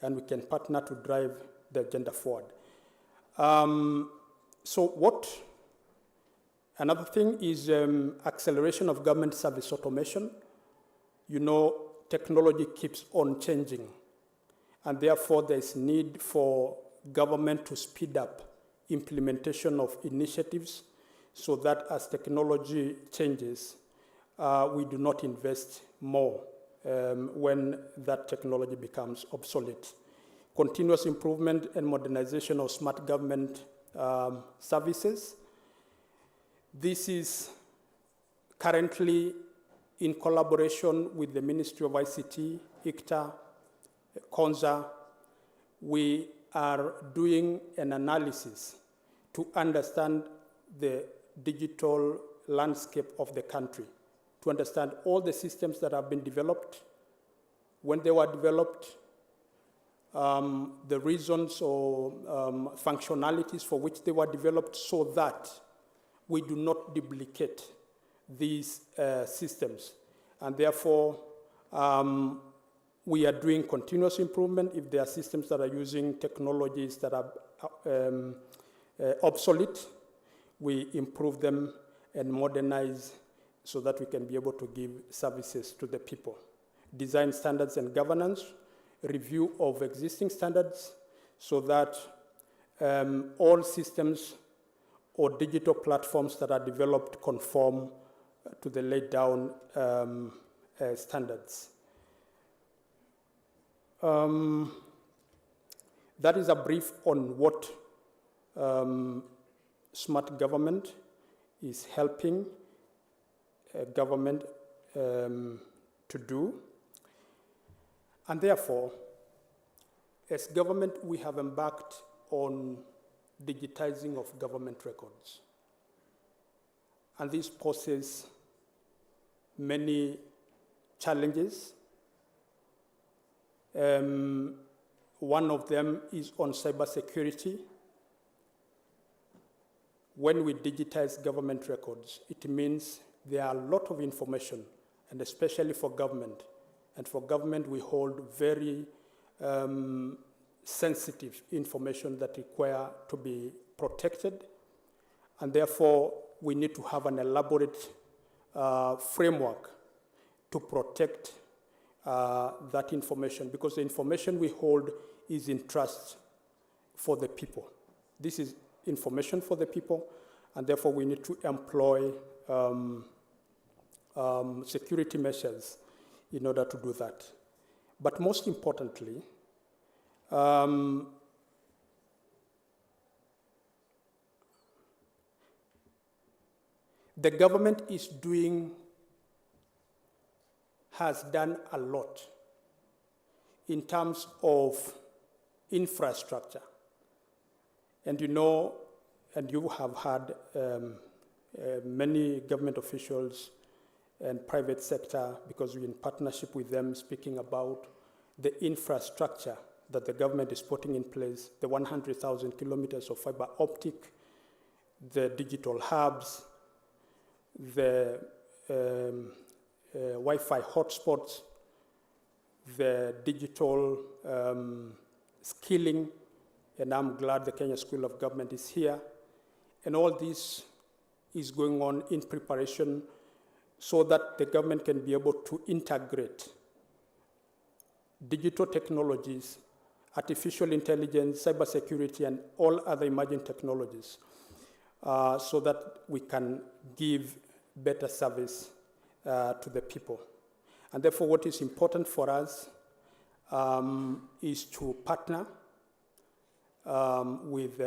and we can partner to drive the agenda forward. Another thing is acceleration of government service automation. You know, technology keeps on changing, and therefore there's need for government to speed up implementation of initiatives so that as technology changes, we do not invest more when that technology becomes obsolete. Continuous improvement and modernization of smart government services. This is currently in collaboration with the Ministry of ICT, ICTA, CONSA. We are doing an analysis to understand the digital landscape of the country, to understand all the systems that have been developed, when they were developed, the reasons or functionalities for which they were developed, so that we do not duplicate these systems. And therefore, we are doing continuous improvement. If there are systems that are using technologies that are obsolete, we improve them and modernize so that we can be able to give services to the people. Design standards and governance, review of existing standards so that all systems or digital platforms that are developed conform to the laid down standards. That is a brief on what smart government is helping government to do. And therefore, as government, we have embarked on digitizing of government records. And this poses many challenges. One of them is on cybersecurity. When we digitize government records, it means there are a lot of information, and especially for government. And for government, we hold very sensitive information that require to be protected. And therefore, we need to have an elaborate framework to protect that information, because the information we hold is in trust for the people. This is information for the people, and therefore we need to employ security measures in order to do that. But most importantly, the government has done a lot in terms of infrastructure. And you know, and you have had many government officials and private sector, because we're in partnership with them, speaking about the infrastructure that the government is putting in place, the 100,000 kilometers of fiber optic, the digital hubs, the Wi-Fi hotspots, the digital skilling, and I'm glad the Kenya School of Government is here. And all this is going on in preparation so that the government can be able to integrate digital technologies, artificial intelligence, cybersecurity, and all other emerging technologies so that we can give better service to the people. And therefore, what is important for us is to partner with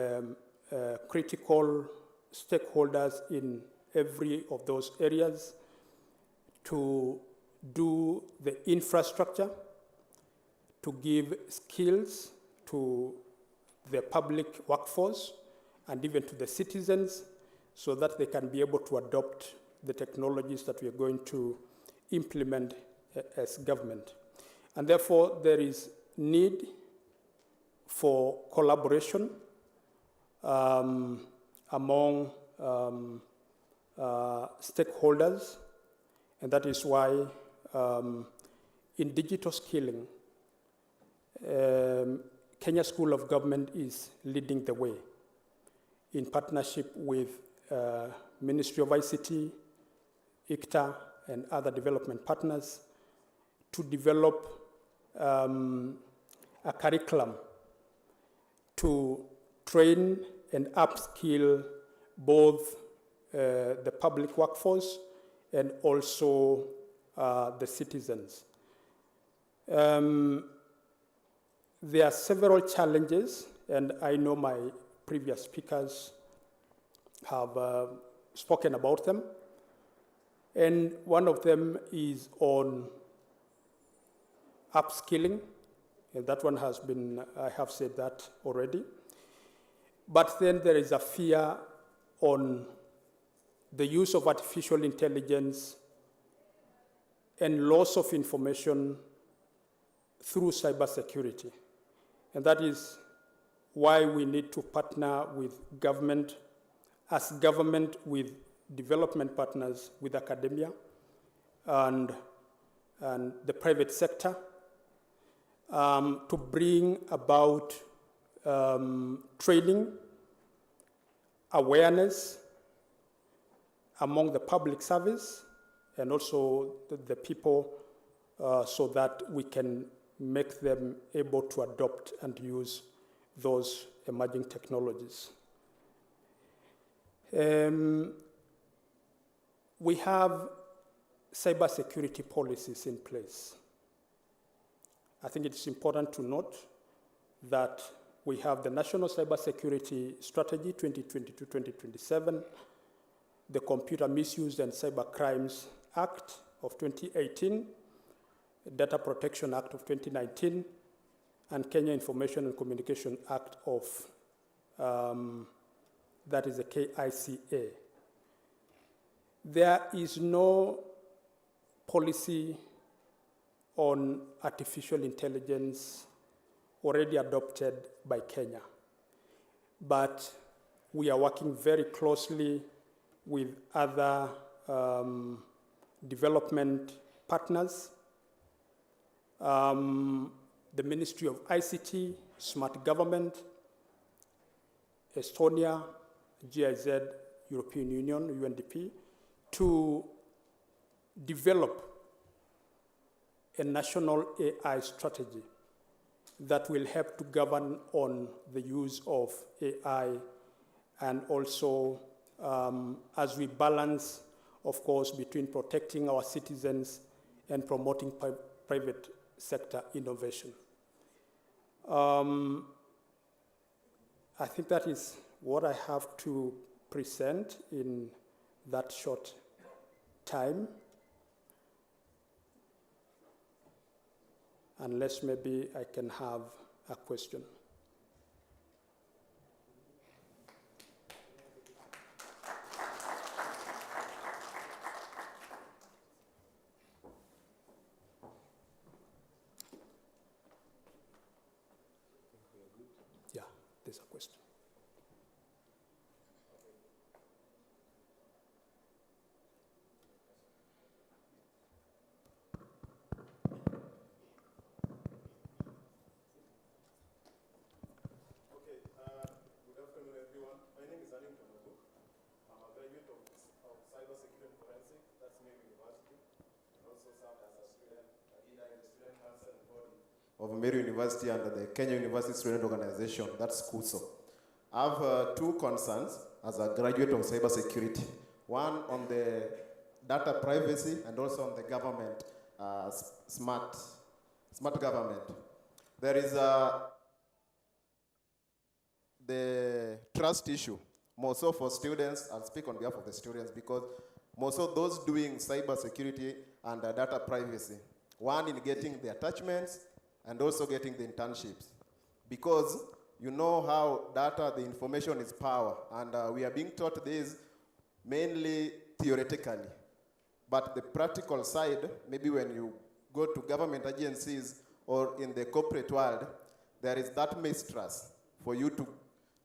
critical stakeholders in every of those areas to do the infrastructure, to give skills to the public workforce and even to the citizens so that they can be able to adopt the technologies that we are going to implement as government. And therefore, there is need for collaboration among stakeholders, and that is why in digital skilling, Kenya School of Government is leading the way in partnership with Ministry of ICT, ICTA, and other development partners to develop a curriculum to train and upskill both the public workforce and also the citizens. There are several challenges, and I know my previous speakers have spoken about them. And one of them is on upskilling, and that one has been, I have said that already. But then there is a fear on the use of artificial intelligence and loss of information through cybersecurity. And that is why we need to partner with government, as government with development partners, with academia and the private sector to bring about training, awareness among the public service and also the people so that we can make them able to adopt and use those emerging technologies. We have cybersecurity policies in place. I think it's important to note that we have the National Cybersecurity Strategy 2022-2027, the Computer Misuse and Cyber Crimes Act of 2018, Data Protection Act of 2019, and Kenya Information and Communication Act of, that is the KICA. There is no policy on artificial intelligence already adopted by Kenya, but we are working very closely with other development partners, the Ministry of ICT, Smart Government, Estonia, GIZ, European Union, UNDP, to develop a national AI strategy that will help to govern on the use of AI, and also as we balance, of course, between protecting our citizens and promoting private sector innovation. I think that is what I have to present in that short time. Unless maybe I can have a question. Yeah, there's a question. Of Meru University under the Kenya University Student Organization, that's KUSO. I have two concerns as a graduate of cybersecurity. One on the data privacy and also on the government, smart government. There is the trust issue, more so for students. I'll speak on behalf of the students because more so those doing cybersecurity and data privacy. One in getting the attachments and also getting the internships. Because you know how data, the information is power, and we are being taught this mainly theoretically. But the practical side, maybe when you go to government agencies or in the corporate world, there is that mistrust for you to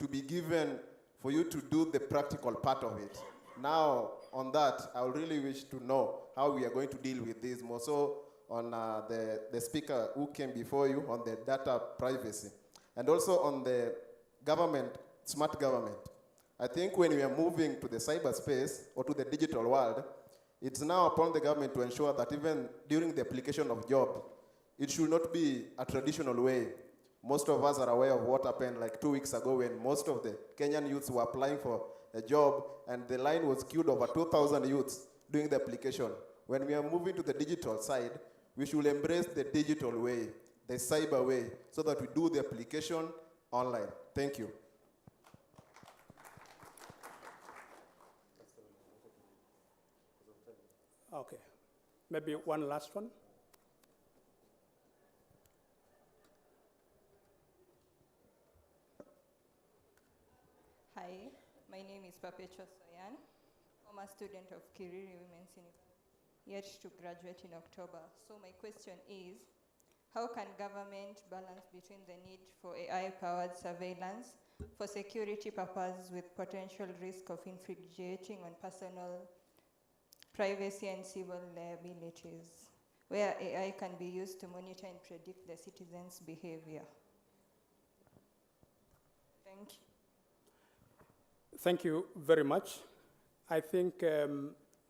be given, for you to do the practical part of it. Now, on that, I would really wish to know how we are going to deal with this, more so on the speaker who came before you on the data privacy. And also on the government, smart government. I think when we are moving to the cyberspace or to the digital world, it's now upon the government to ensure that even during the application of job, it should not be a traditional way. Most of us are aware of what happened like 2 weeks ago when most of the Kenyan youths were applying for a job and the line was queued over 2,000 youths doing the application. When we are moving to the digital side, we should embrace the digital way, the cyber way, so that we do the application online. Thank you. Okay, maybe one last one. Hi, my name is Perpetua Soyan, former student of Kiriri Women's University, yet to graduate in October. So my question is, how can government balance between the need for AI-powered surveillance for security purposes with potential risk of infringing on personal privacy and civil liabilities, where AI can be used to monitor and predict the citizens' behavior? Thank you. Thank you very much. I think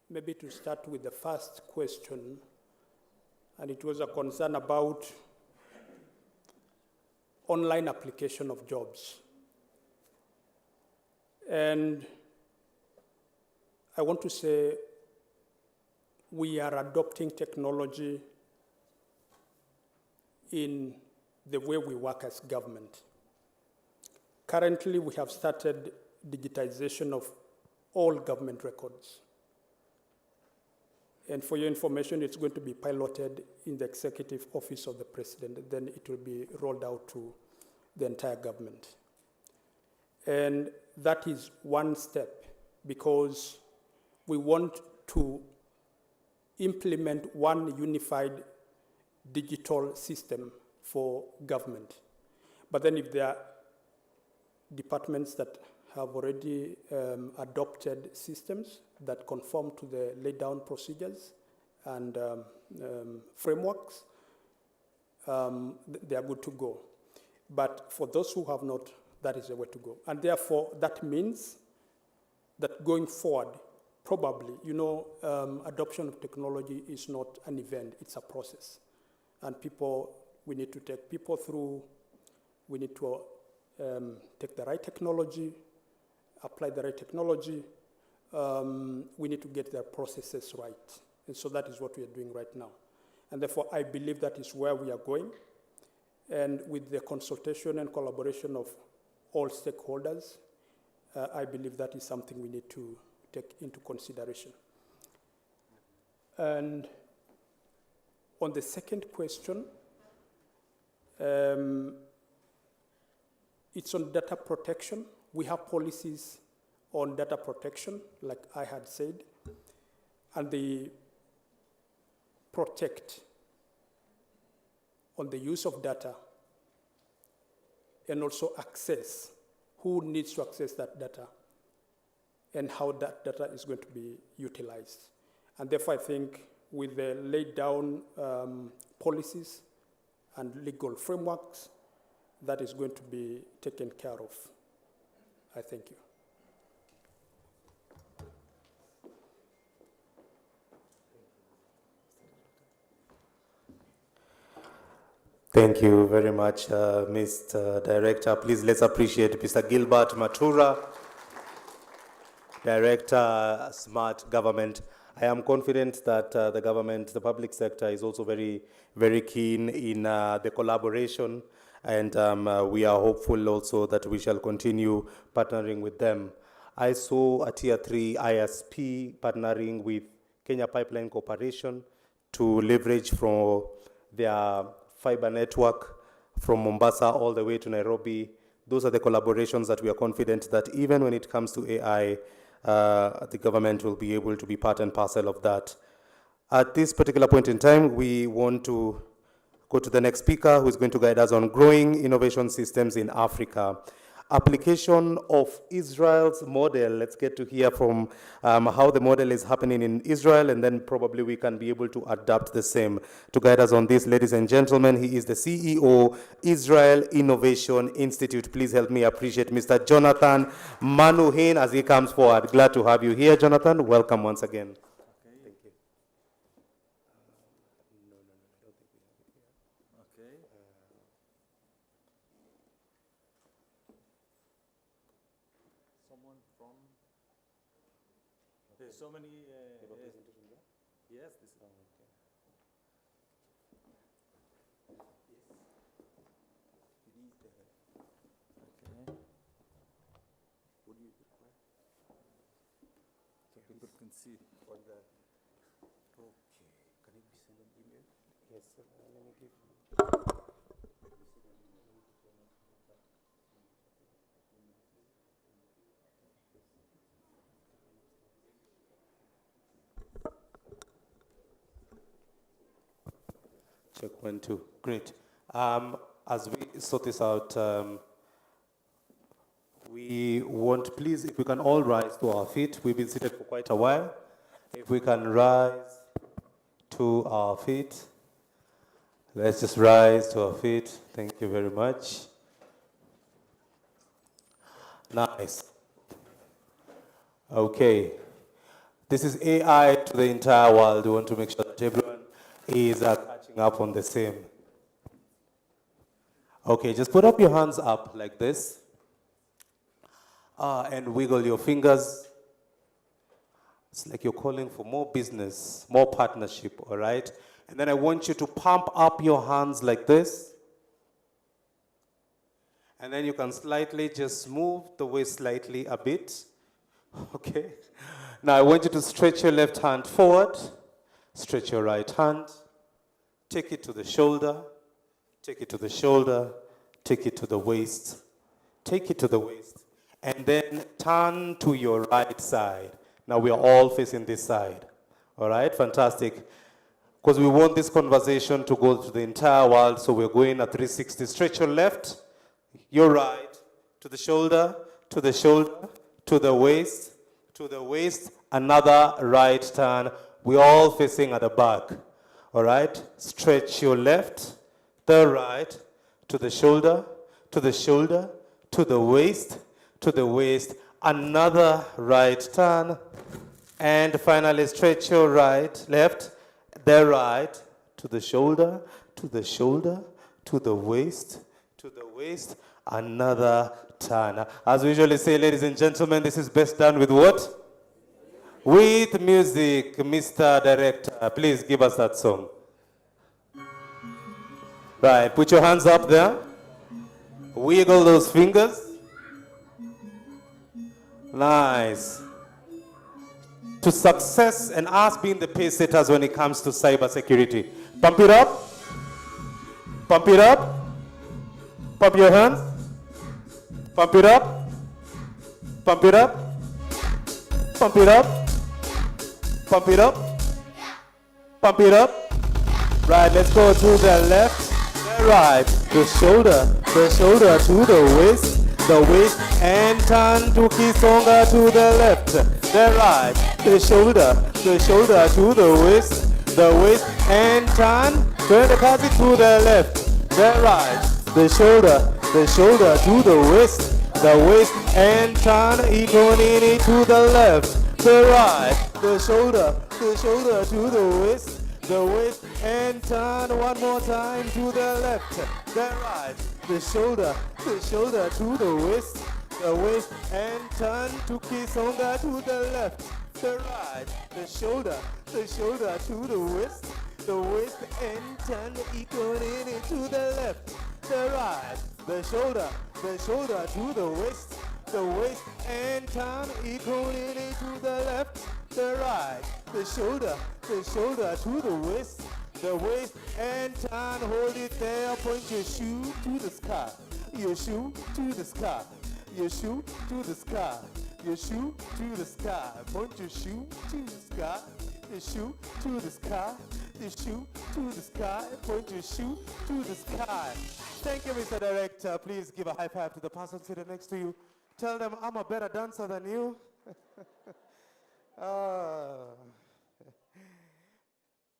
maybe to start with the first question, and it was a concern about online application of jobs. And I want to say we are adopting technology in the way we work as government. Currently, we have started digitization of all government records. And for your information, it's going to be piloted in the Executive Office of the President. Then it will be rolled out to the entire government. And that is one step, because we want to implement one unified digital system for government. But then if there are departments that have already adopted systems that conform to the laid down procedures and frameworks, they are good to go. But for those who have not, that is the way to go. And therefore, that means that going forward, probably, adoption of technology is not an event, it's a process. And we need to take people through, we need to take the right technology, apply the right technology, we need to get their processes right. And so that is what we are doing right now. And therefore, I believe that is where we are going. And with the consultation and collaboration of all stakeholders, I believe that is something we need to take into consideration. And on the second question, it's on data protection. We have policies on data protection, like I had said, and they protect on the use of data and also access, who needs to access that data and how that data is going to be utilized. And therefore, I think with the laid down policies and legal frameworks, that is going to be taken care of. I thank you. Thank you very much, Mr. Director. Please let's appreciate Mr. Gilbert Matura, Director, Smart Government. I am confident that the government, the public sector is also very, very keen in the collaboration, and we are hopeful also that we shall continue partnering with them. I saw a Tier 3 ISP partnering with Kenya Pipeline Corporation to leverage from their fiber network from Mombasa all the way to Nairobi. Those are the collaborations that we are confident that even when it comes to AI, the government will be able to be part and parcel of that. At this particular point in time, we want to go to the next speaker, who is going to guide us on growing innovation systems in Africa. Application of Israel's model. Let's get to hear from how the model is happening in Israel, and then probably we can be able to adapt the same. To guide us on this, ladies and gentlemen, he is the CEO, Israel Innovation Institute. Please help me appreciate Mr. Jonathan Manuhin as he comes forward. Glad to have you here, Jonathan. Welcome once again. Thank you. There's so many. Yes, this is. Okay. What do you require? So people can see what that. Okay. Can it be sent an email? Yes, sir. Let me give you. Check 1, 2. Great. As we sort this out, we want, please, if we can all rise to our feet. We've been seated for quite a while. If we can rise to our feet. Let's just rise to our feet. Thank you very much. Nice. Okay. This is AI to the entire world. We want to make sure that everyone is catching up on the same. Okay, just put up your hands up like this and wiggle your fingers. It's like you're calling for more business, more partnership, all right? And then I want you to pump up your hands like this. And then you can slightly just move the waist slightly a bit. Okay. Now I want you to stretch your left hand forward. Stretch your right hand. Take it to the shoulder. Take it to the shoulder. Take it to the waist. Take it to the waist. And then turn to your right side. Now we are all facing this side. All right, fantastic. Because we want this conversation to go to the entire world, so we're going at 360. Stretch your left, your right, to the shoulder, to the shoulder, to the waist, another right turn. We're all facing at the back. All right, stretch your left, the right, to the shoulder, to the shoulder, to the waist, another right turn. And finally, stretch your right, left, the right, to the shoulder, to the shoulder, to the waist, another turn. As we usually say, ladies and gentlemen, this is best done with what? With music. Mr. Director, please give us that song. Right, put your hands up there. Wiggle those fingers. Nice. To success and us being the pace setters when it comes to cybersecurity. Pump it up. Pump it up. Pump your hands. Pump it up. Pump it up. Pump it up. Pump it up. Pump it up. Right, let's go to the left, the right, the shoulder to the waist, and turn to Kisonga to the left, the right, the shoulder to the waist, and turn the kasi to the left, the right, the shoulder to the waist, and turn Ikonini to the left, the right, the shoulder to the waist, and turn one more time to the left, the right, the shoulder to the waist, and turn to Kisonga to the left, the right, the shoulder to the waist, and turn Ikonini to the left, the right, the shoulder to the waist, and turn Ikonini to the left, the right, the shoulder to the waist, and turn, hold it there, point your shoe to the sky, your shoe to the sky, your shoe to the sky, your shoe to the sky, point your shoe to the sky, your shoe to the sky, your shoe to the sky, point your shoe to the sky. Thank you, Mr. Director. Please give a high five to the person sitting next to you. Tell them I'm a better dancer than you.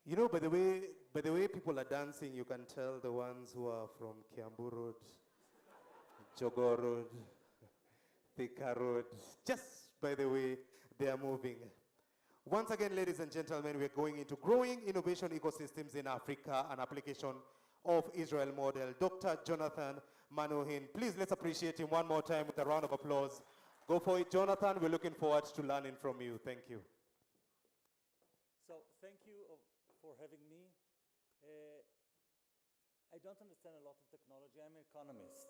You know, by the way people are dancing, you can tell the ones who are from Kiambu Road, Jogoo Road, Thika Road, just by the way they are moving. Once again, ladies and gentlemen, we're going into growing innovation ecosystems in Africa, an application of Israel model. Dr. Jonathan Manohin, please let's appreciate him one more time with a round of applause. Go for it, Jonathan. We're looking forward to learning from you. Thank you. So thank you for having me. I don't understand a lot of technology. I'm an economist.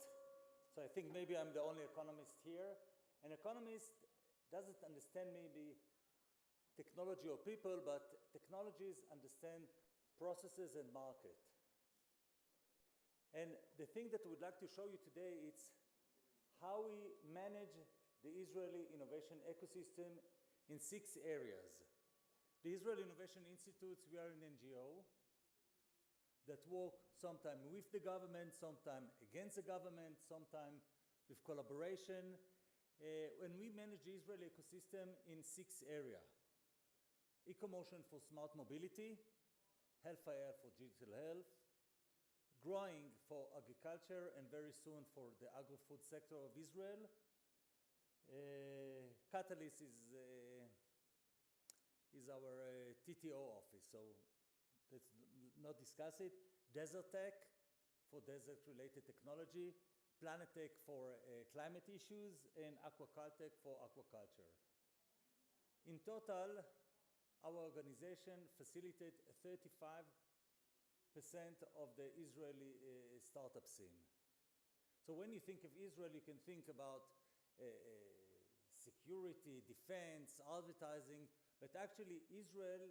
So I think maybe I'm the only economist here. An economist doesn't understand maybe technology or people, but technologies understand processes and market. And the thing that we'd like to show you today is how we manage the Israeli innovation ecosystem in 6 areas. The Israel Innovation Institutes, we are an NGO that work sometime with the government, sometime against the government, sometime with collaboration. And we manage the Israeli ecosystem in 6 areas. Ecomotion for smart mobility, Healthfire for digital health, growing for agriculture, and very soon for the agri-food sector of Israel. Catalyst is our TTO office, so let's not discuss it. Desert Tech for desert-related technology, Planetech for climate issues, and Aquacaltech for aquaculture. In total, our organization facilitates 35% of the Israeli startup scene. So when you think of Israel, you can think about security, defense, advertising, but actually Israel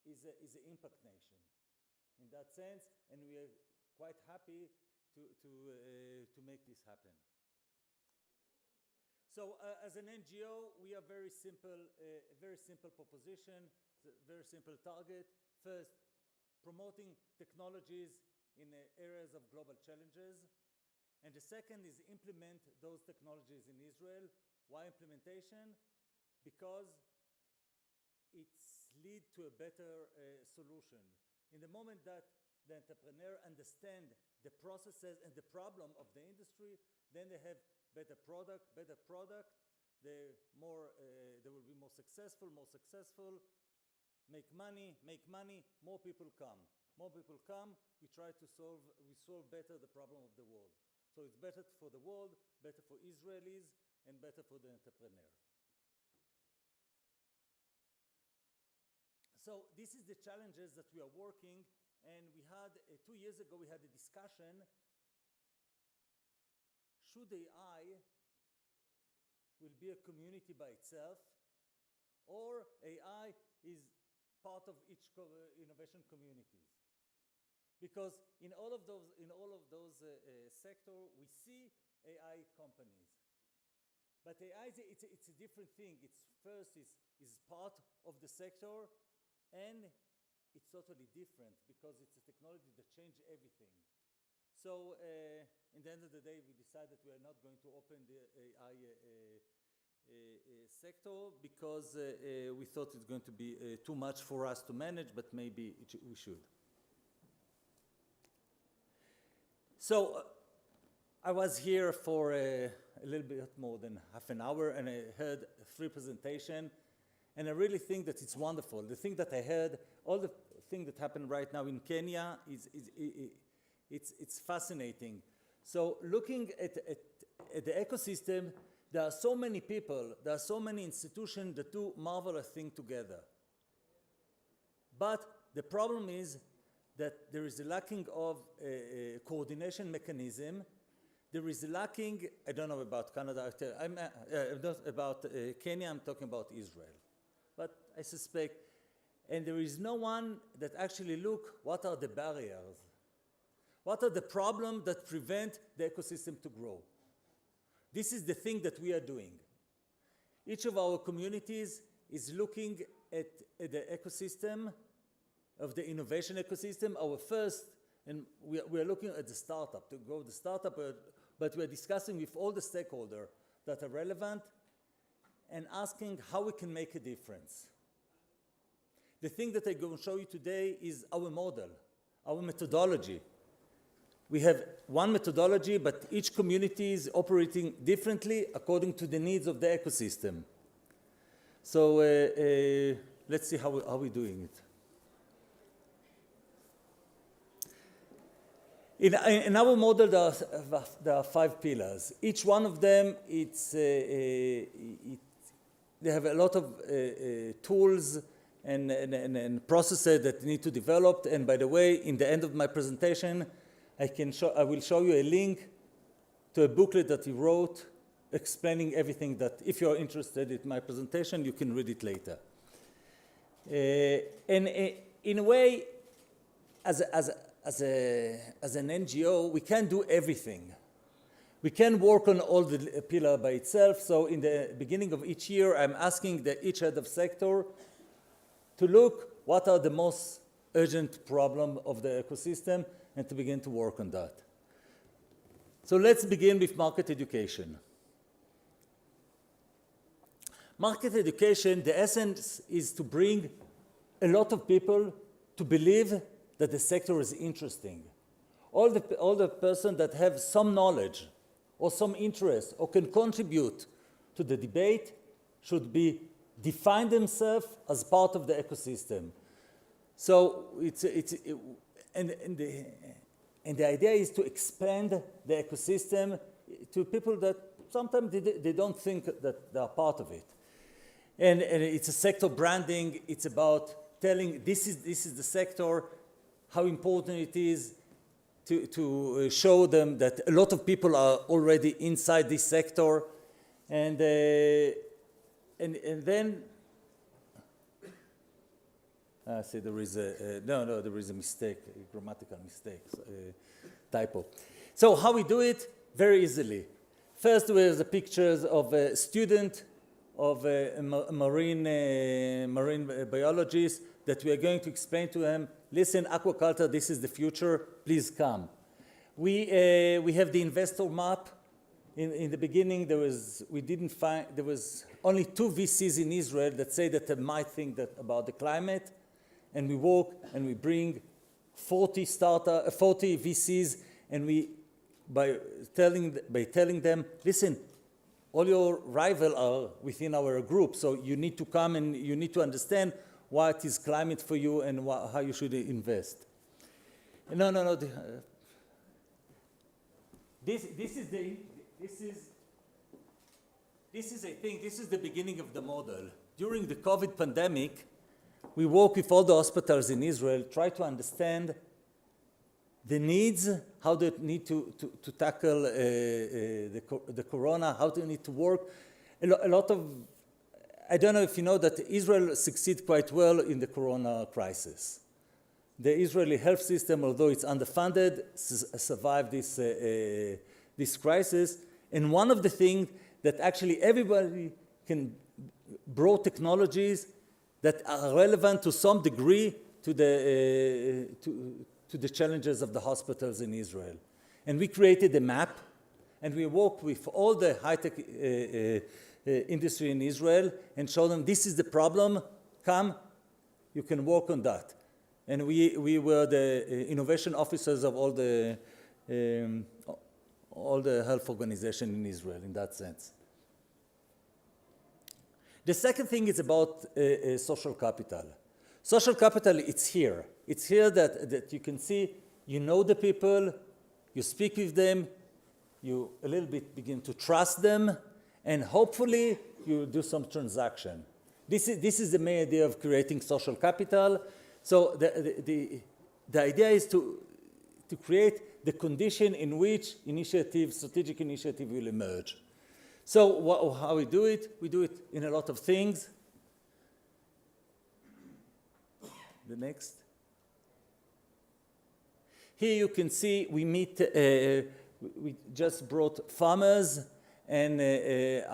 is an impact nation in that sense, and we are quite happy to make this happen. So as an NGO, we are a very simple proposition, very simple target. First, promoting technologies in areas of global challenges. And the second is implement those technologies in Israel. Why implementation? Because it's lead to a better solution. In the moment that the entrepreneur understand the processes and the problem of the industry, then they have better product, they will be more successful, make money, more people come, we solve better the problem of the world. So it's better for the world, better for Israelis, and better for the entrepreneur. So this is the challenges that we are working, and we had, 2 years ago, we had a discussion, should AI will be a community by itself, or AI is part of each innovation communities? Because in all of those sectors, we see AI companies. But AI, it's a different thing. It's first is part of the sector, and it's totally different because it's a technology that changes everything. So in the end of the day, we decided we are not going to open the AI sector because we thought it's going to be too much for us to manage, but maybe we should. So I was here for a little bit more than half an hour, and I heard 3 presentations, and I really think that it's wonderful. The thing that I heard, all the thing that happened right now in Kenya, it's fascinating. So looking at the ecosystem, there are so many people, there are so many institutions that do marvelous things together. But the problem is that there is a lacking of a coordination mechanism. There is lacking, I don't know about Canada, I'm not about Kenya, I'm talking about Israel. But I suspect, and there is no one that actually look what are the barriers. What are the problems that prevent the ecosystem to grow? This is the thing that we are doing. Each of our communities is looking at the ecosystem, of the innovation ecosystem. Our first, and we are looking at the startup, to grow the startup, but we are discussing with all the stakeholders that are relevant and asking how we can make a difference. The thing that I'm going to show you today is our model, our methodology. We have one methodology, but each community is operating differently according to the needs of the ecosystem. So let's see how we're doing it. In our model, there are 5 pillars. Each one of them, they have a lot of tools and processes that need to develop. And by the way, in the end of my presentation, I will show you a link to a booklet that he wrote explaining everything that, if you're interested in my presentation, you can read it later. And in a way, as an NGO, we can't do everything. We can work on all the pillars by itself. So in the beginning of each year, I'm asking each head of sector to look what are the most urgent problems of the ecosystem and to begin to work on that. So let's begin with market education. Market education, the essence is to bring a lot of people to believe that the sector is interesting. All the person that have some knowledge or some interest or can contribute to the debate should define themselves as part of the ecosystem. So and the idea is to expand the ecosystem to people that sometimes they don't think that they are part of it. And it's a sector branding. It's about telling this is the sector, how important it is to show them that a lot of people are already inside this sector, and then See, there is there is a mistake, a grammatical mistake, typo. So how we do it? Very easily. First, there is the pictures of a student of a marine biologist that we are going to explain to him, listen, aquaculture, this is the future, please come. We have the investor map. In the beginning, there was only 2 VCs in Israel that say that they might think that about the climate, and we walk and we bring 40 VCs, and by telling them, listen, all your rivals are within our group, so you need to come and you need to understand what is climate for you and how you should invest. No. This is the beginning of the model. During the COVID pandemic, we work with all the hospitals in Israel, try to understand the needs, how they need to tackle the corona, how they need to work. A lot of, I don't know if you know that Israel succeeded quite well in the corona crisis. The Israeli health system, although it's underfunded, survived this crisis. And one of the things that actually everybody can brought technologies that are relevant to some degree to the challenges of the hospitals in Israel. And we created a map, and we worked with all the high-tech industry in Israel and showed them this is the problem, come, you can work on that. And we were the innovation officers of all the health organizations in Israel in that sense. The second thing is about social capital. Social capital, it's here. It's here that you can see, you know the people, you speak with them, you a little bit begin to trust them, and hopefully you do some transaction. This is the main idea of creating social capital. So the idea is to create the condition in which strategic initiative will emerge. So how we do it? We do it in a lot of things. The next. Here you can see we meet, we just brought farmers and an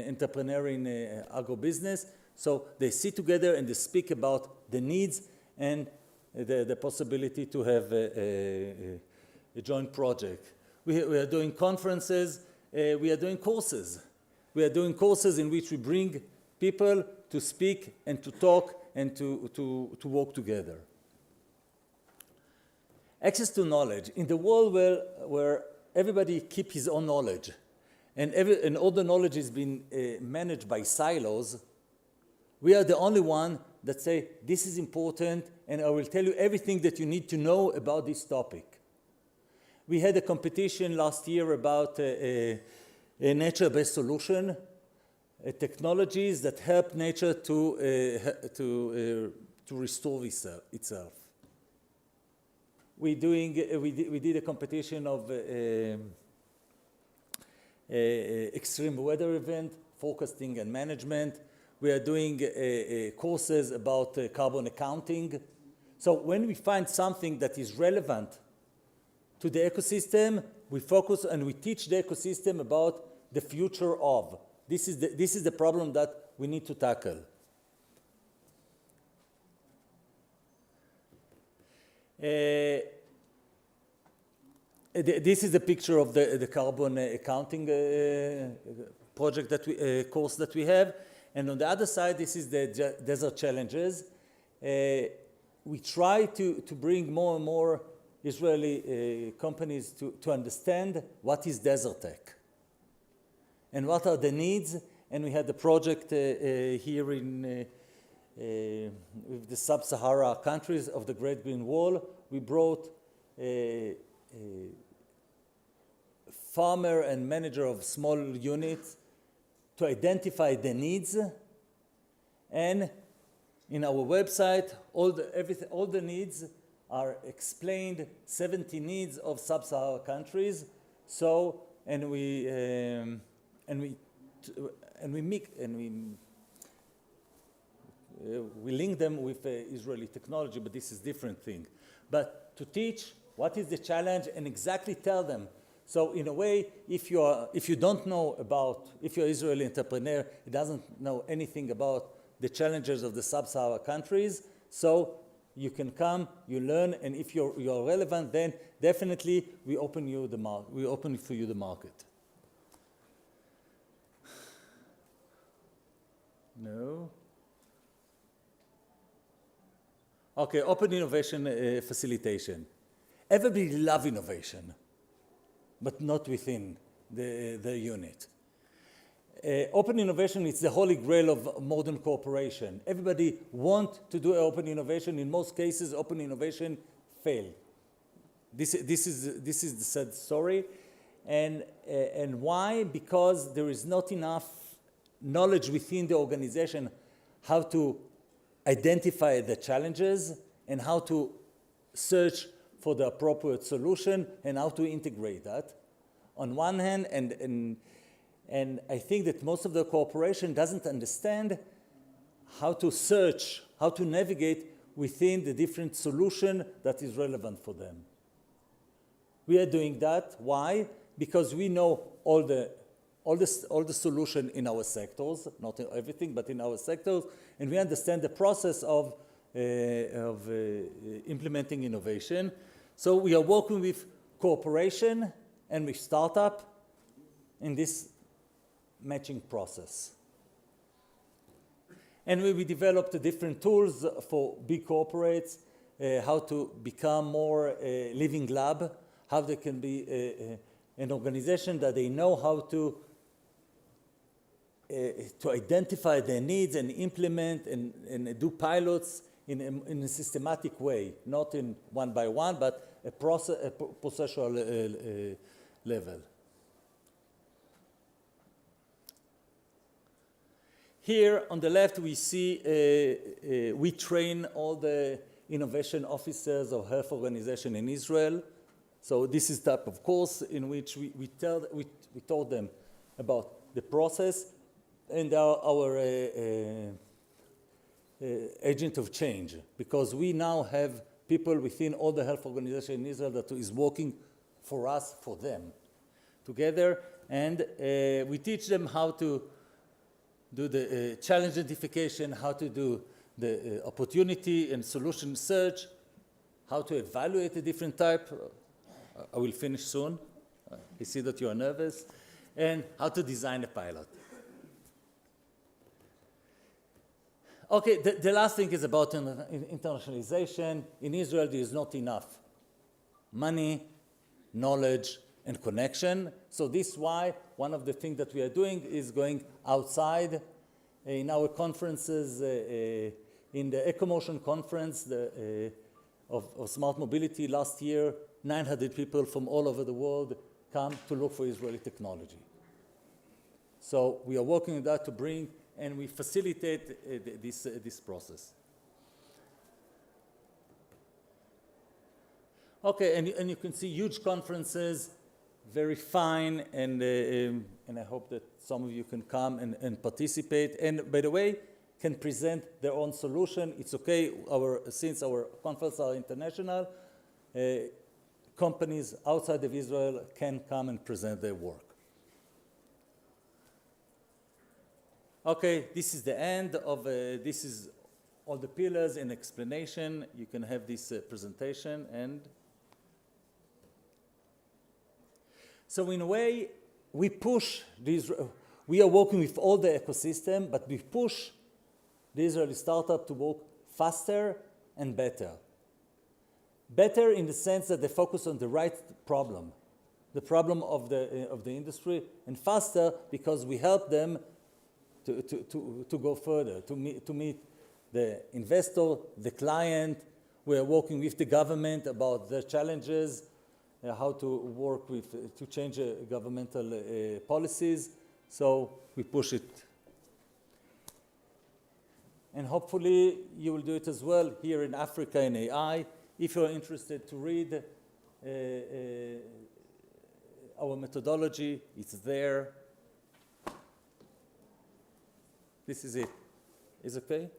entrepreneur in agro-business. So they sit together and they speak about the needs and the possibility to have a joint project. We are doing conferences, we are doing courses. We are doing courses in which we bring people to speak and to talk and to work together. Access to knowledge. In the world where everybody keeps his own knowledge and all the knowledge is being managed by silos, we are the only one that say, this is important and I will tell you everything that you need to know about this topic. We had a competition last year about a nature-based solution, technologies that help nature to restore itself. We did a competition of extreme weather event, forecasting and management. We are doing courses about carbon accounting. So when we find something that is relevant to the ecosystem, we focus and we teach the ecosystem about the future of. This is the problem that we need to tackle. This is a picture of the carbon accounting project course that we have. And on the other side, this is the desert challenges. We try to bring more and more Israeli companies to understand what is desert tech and what are the needs. And we had a project here with the sub-Sahara countries of the Great Green Wall. We brought a farmer and manager of small units to identify the needs, and in our website, all the needs are explained. 70 needs of sub-Saharan countries. So, we link them with Israeli technology, but this is different thing. But to teach what is the challenge and exactly tell them. So in a way, if you don't know about, if you're an Israeli entrepreneur, he doesn't know anything about the challenges of the sub-Saharan countries, so you can come, you learn, and if you're relevant, then definitely we open for you the market. No. Okay, open innovation facilitation. Everybody loves innovation, but not within the unit. Open innovation is the holy grail of modern cooperation. Everybody wants to do open innovation. In most cases, open innovation fail. This is the sad story. And why? Because there is not enough knowledge within the organization how to identify the challenges and how to search for the appropriate solution and how to integrate that. On one hand, and I think that most of the cooperation doesn't understand how to search, how to navigate within the different solution that is relevant for them. We are doing that. Why? Because we know all the solution in our sectors, not in everything, but in our sectors, and we understand the process of implementing innovation. So we are working with cooperation and with startup in this matching process. And we developed different tools for big corporates, how to become more living lab, how they can be an organization that they know how to identify their needs and implement and do pilots in a systematic way, not in one by one, but a processual level. Here on the left, we see we train all the innovation officers of health organization in Israel. So this is type of course in which we told them about the process and our agent of change, because we now have people within all the health organization in Israel that is working for us, for them, together, and we teach them how to do the challenge identification, how to do the opportunity and solution search, how to evaluate a different type. I will finish soon. I see that you are nervous. And how to design a pilot. Okay, the last thing is about internationalization. In Israel, there is not enough money, knowledge, and connection. So this is why one of the things that we are doing is going outside in our conferences, in the EcoMotion conference of smart mobility last year, 900 people from all over the world come to look for Israeli technology. So we are working on that to bring, and we facilitate this process. Okay, and you can see huge conferences, very fine, and I hope that some of you can come and participate. And by the way, can present their own solution. It's okay, since our conferences are international, companies outside of Israel can come and present their work. Okay, this is the end of, this is all the pillars and explanation. You can have this presentation and so in a way, we push these, we are working with all the ecosystem, but we push the Israeli startup to work faster and better. Better in the sense that they focus on the right problem, the problem of the industry, and faster because we help them to go further, to meet the investor, the client. We are working with the government about their challenges, how to work with, to change governmental policies. So we push it. And hopefully you will do it as well here in Africa in AI. If you're interested to read our methodology, it's there. This is it. Is it okay?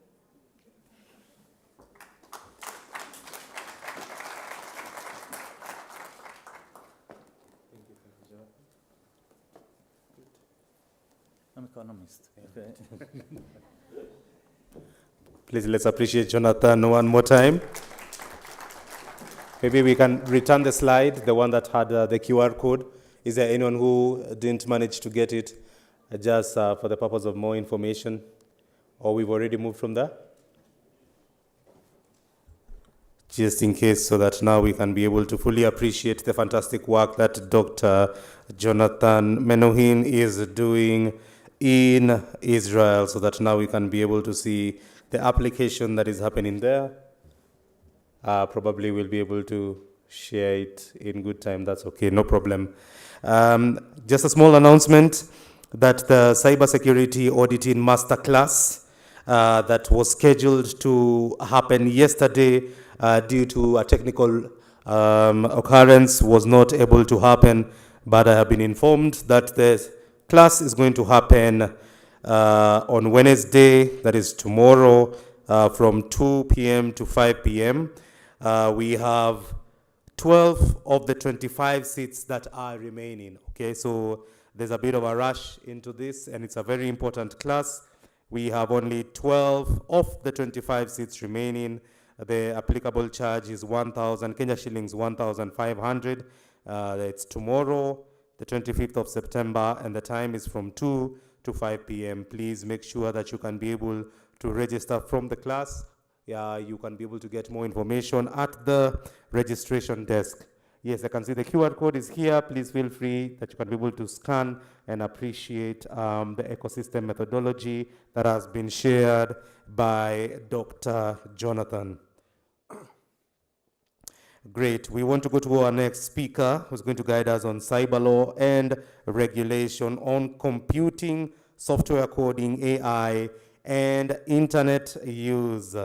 I'm economist. Okay. Please, let's appreciate Jonathan one more time. Maybe we can return the slide, the one that had the QR code. Is there anyone who didn't manage to get it just for the purpose of more information? Or we've already moved from there? Just in case, so that now we can be able to fully appreciate the fantastic work that Dr. Jonathan Menuhin is doing in Israel, so that now we can be able to see the application that is happening there. Probably we'll be able to share it in good time. That's okay, no problem. Just a small announcement that the cybersecurity auditing masterclass that was scheduled to happen yesterday due to a technical occurrence was not able to happen, but I have been informed that the class is going to happen on Wednesday, that is tomorrow, from 2 p.m. to 5 p.m. We have 12 of the 25 seats that are remaining. Okay, so there's a bit of a rush into this, and it's a very important class. We have only 12 of the 25 seats remaining. The applicable charge is 1,000 Kenya shillings, 1,500. It's tomorrow, the 25th of September, and the time is from 2 to 5 p.m. Please make sure that you can be able to register from the class. You can be able to get more information at the registration desk. Yes, I can see the QR code is here. Please feel free that you can be able to scan and appreciate the ecosystem methodology that has been shared by Dr. Jonathan. Great. We want to go to our next speaker, who's going to guide us on cyber law and regulation on computing, software coding, AI, and internet use.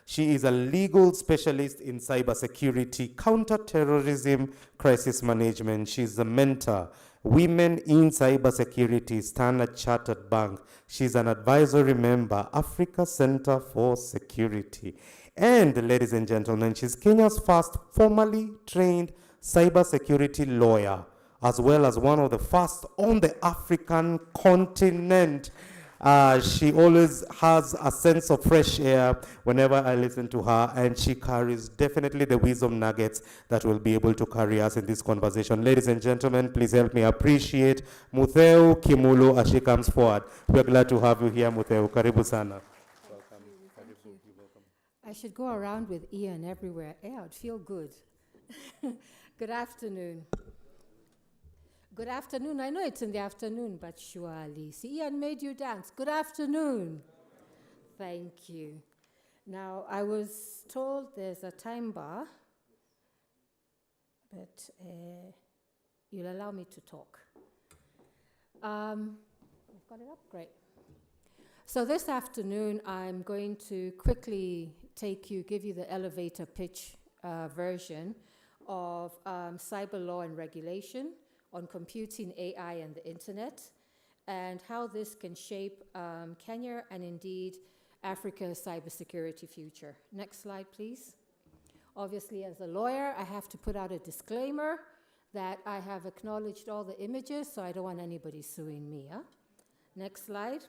She is a legal specialist in cybersecurity, counterterrorism, crisis management. She's a mentor, Women in Cybersecurity, Standard Chartered Bank. She's an advisory member, Africa Center for Security. And ladies and gentlemen, she's Kenya's first formally trained cybersecurity lawyer, as well as one of the first on the African continent. She always has a sense of fresh air whenever I listen to her, and she carries definitely the wisdom nuggets that will be able to carry us in this conversation. Ladies and gentlemen, please help me appreciate Mutheu Kimulu as she comes forward. We're glad to have you here, Mutheu. Karibu sana. I should go around with Ian everywhere. Yeah, I'd feel good. Good afternoon. Good afternoon. I know it's in the afternoon, but surely. See, Ian made you dance. Good afternoon. Thank you. Now, I was told there's a time bar, but you'll allow me to talk. I've got it up? Great. So this afternoon, I'm going to quickly give you the elevator pitch version of cyber law and regulation on computing, AI, and the internet, and how this can shape Kenya and indeed Africa's cybersecurity future. Next slide, please. Obviously, as a lawyer, I have to put out a disclaimer that I have acknowledged all the images, so I don't want anybody suing me. Next slide.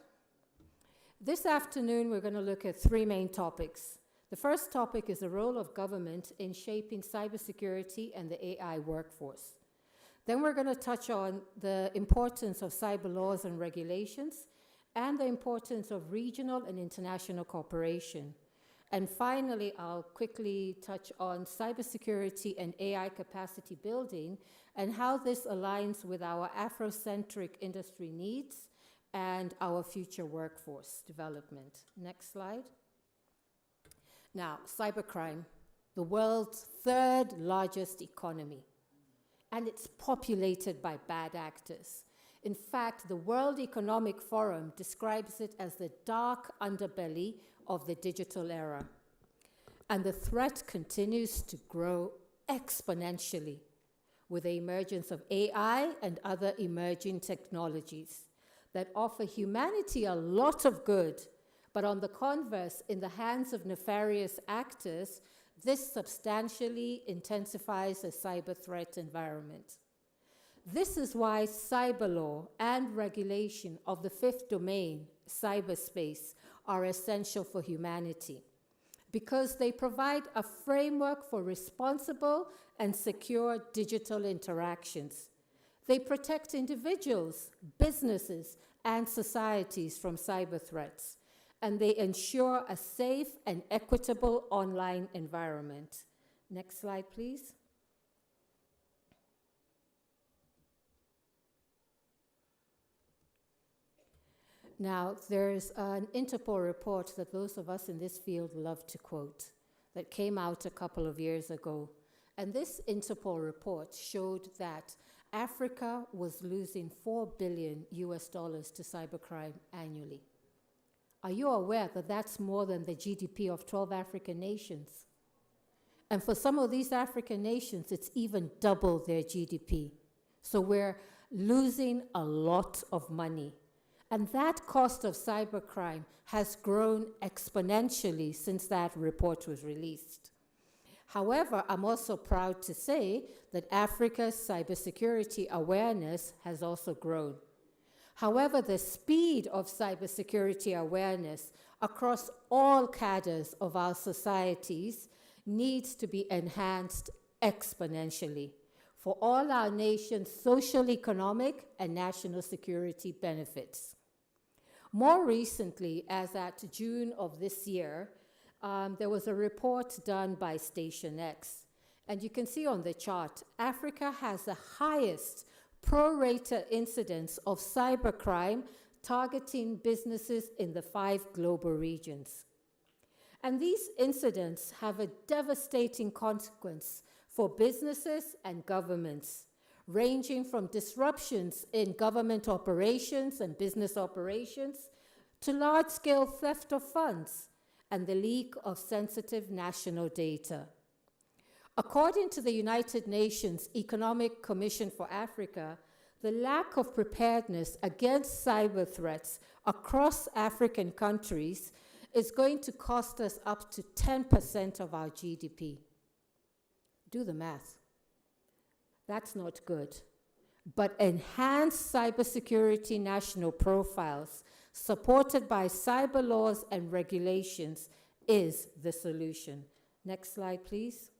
This afternoon, we're going to look at three main topics. The first topic is the role of government in shaping cybersecurity and the AI workforce. Then we're going to touch on the importance of cyber laws and regulations and the importance of regional and international cooperation. And finally, I'll quickly touch on cybersecurity and AI capacity building and how this aligns with our Afrocentric industry needs and our future workforce development. Next slide. Now, cybercrime, the world's third largest economy, and it's populated by bad actors. In fact, the World Economic Forum describes it as the dark underbelly of the digital era. And the threat continues to grow exponentially with the emergence of AI and other emerging technologies that offer humanity a lot of good, but on the converse, in the hands of nefarious actors, this substantially intensifies the cyber threat environment. This is why cyber law and regulation of the fifth domain, cyberspace, are essential for humanity, because they provide a framework for responsible and secure digital interactions. They protect individuals, businesses, and societies from cyber threats, and they ensure a safe and equitable online environment. Next slide, please. Now, there's an Interpol report that those of us in this field love to quote that came out a couple of years ago. And this Interpol report showed that Africa was losing $4 billion to cybercrime annually. Are you aware that that's more than the GDP of 12 African nations? And for some of these African nations, it's even double their GDP. So we're losing a lot of money. And that cost of cybercrime has grown exponentially since that report was released. However, I'm also proud to say that Africa's cybersecurity awareness has also grown. However, the speed of cybersecurity awareness across all cadres of our societies needs to be enhanced exponentially for all our nation's social, economic, and national security benefits. More recently, as at June of this year, there was a report done by Station X. And you can see on the chart, Africa has the highest pro-rata incidence of cybercrime targeting businesses in the 5 global regions. And these incidents have a devastating consequence for businesses and governments, ranging from disruptions in government operations and business operations to large-scale theft of funds and the leak of sensitive national data. According to the United Nations Economic Commission for Africa, the lack of preparedness against cyber threats across African countries is going to cost us up to 10% of our GDP. Do the math. That's not good. But enhanced cybersecurity national profiles, supported by cyber laws and regulations, is the solution. Next slide, please.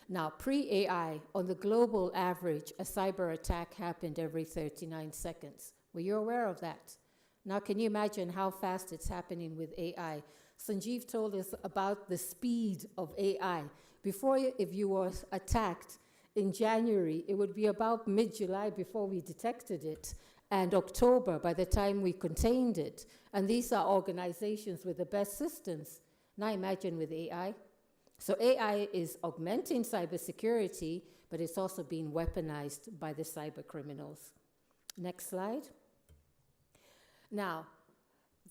Now, pre-AI, on the global average, a cyber attack happened every 39 seconds. Were you aware of that? Now, can you imagine how fast it's happening with AI? Sanjeev told us about the speed of AI. Before, if you were attacked in January, it would be about mid-July before we detected it, and October by the time we contained it. And these are organizations with the best systems. Now imagine with AI. So AI is augmenting cybersecurity, but it's also being weaponized by the cyber criminals. Next slide. Now,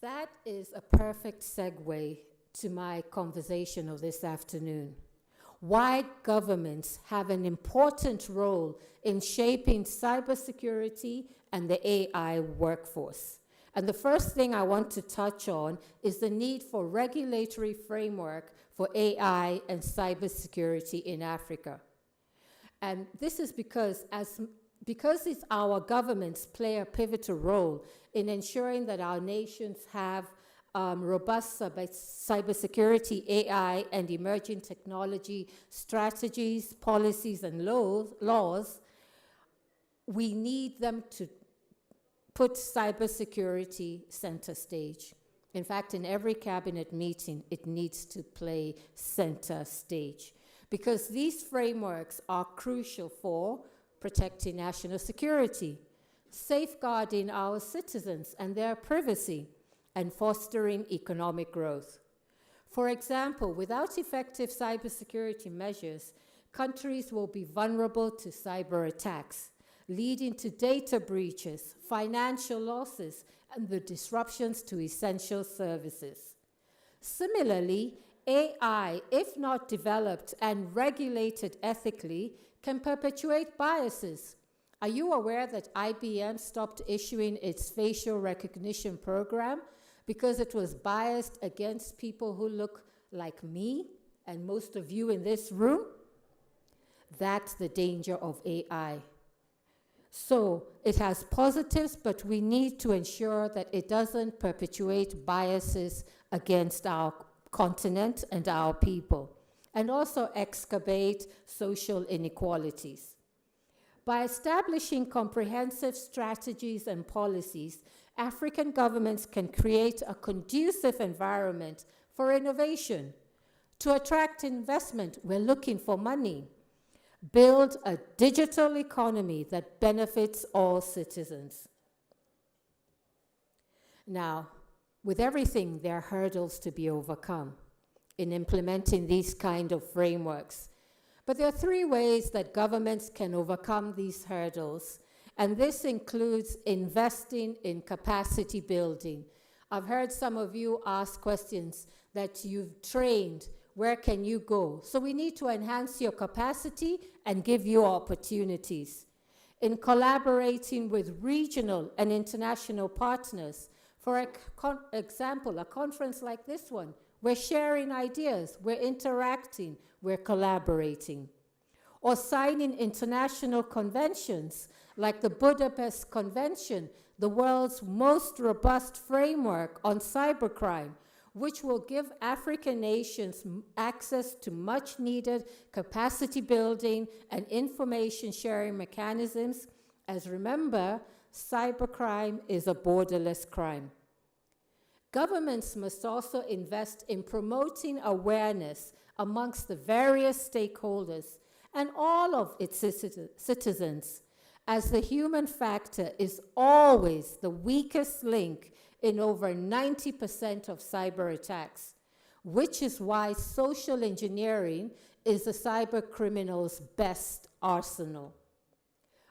that is a perfect segue to my conversation of this afternoon. Why governments have an important role in shaping cybersecurity and the AI workforce. And the first thing I want to touch on is the need for regulatory framework for AI and cybersecurity in Africa. And this is because our governments play a pivotal role in ensuring that our nations have robust cybersecurity, AI, and emerging technology strategies, policies, and laws, we need them to put cybersecurity center stage. In fact, in every cabinet meeting, it needs to play center stage, because these frameworks are crucial for protecting national security, safeguarding our citizens and their privacy, and fostering economic growth. For example, without effective cybersecurity measures, countries will be vulnerable to cyber attacks, leading to data breaches, financial losses, and the disruptions to essential services. Similarly, AI, if not developed and regulated ethically, can perpetuate biases. Are you aware that IBM stopped issuing its facial recognition program because it was biased against people who look like me and most of you in this room? That's the danger of AI. So it has positives, but we need to ensure that it doesn't perpetuate biases against our continent and our people, and also excavate social inequalities. By establishing comprehensive strategies and policies, African governments can create a conducive environment for innovation. To attract investment, we're looking for money. Build a digital economy that benefits all citizens. Now, with everything, there are hurdles to be overcome in implementing these kind of frameworks. But there are three ways that governments can overcome these hurdles, and this includes investing in capacity building. I've heard some of you ask questions that you've trained. Where can you go? So we need to enhance your capacity and give you opportunities. In collaborating with regional and international partners, for example, a conference like this one, we're sharing ideas, we're interacting, we're collaborating. Or signing international conventions like the Budapest Convention, the world's most robust framework on cybercrime, which will give African nations access to much needed capacity building and information sharing mechanisms. As remember, cybercrime is a borderless crime. Governments must also invest in promoting awareness amongst the various stakeholders and all of its citizens, as the human factor is always the weakest link in over 90% of cyber attacks, which is why social engineering is the cyber criminal's best arsenal.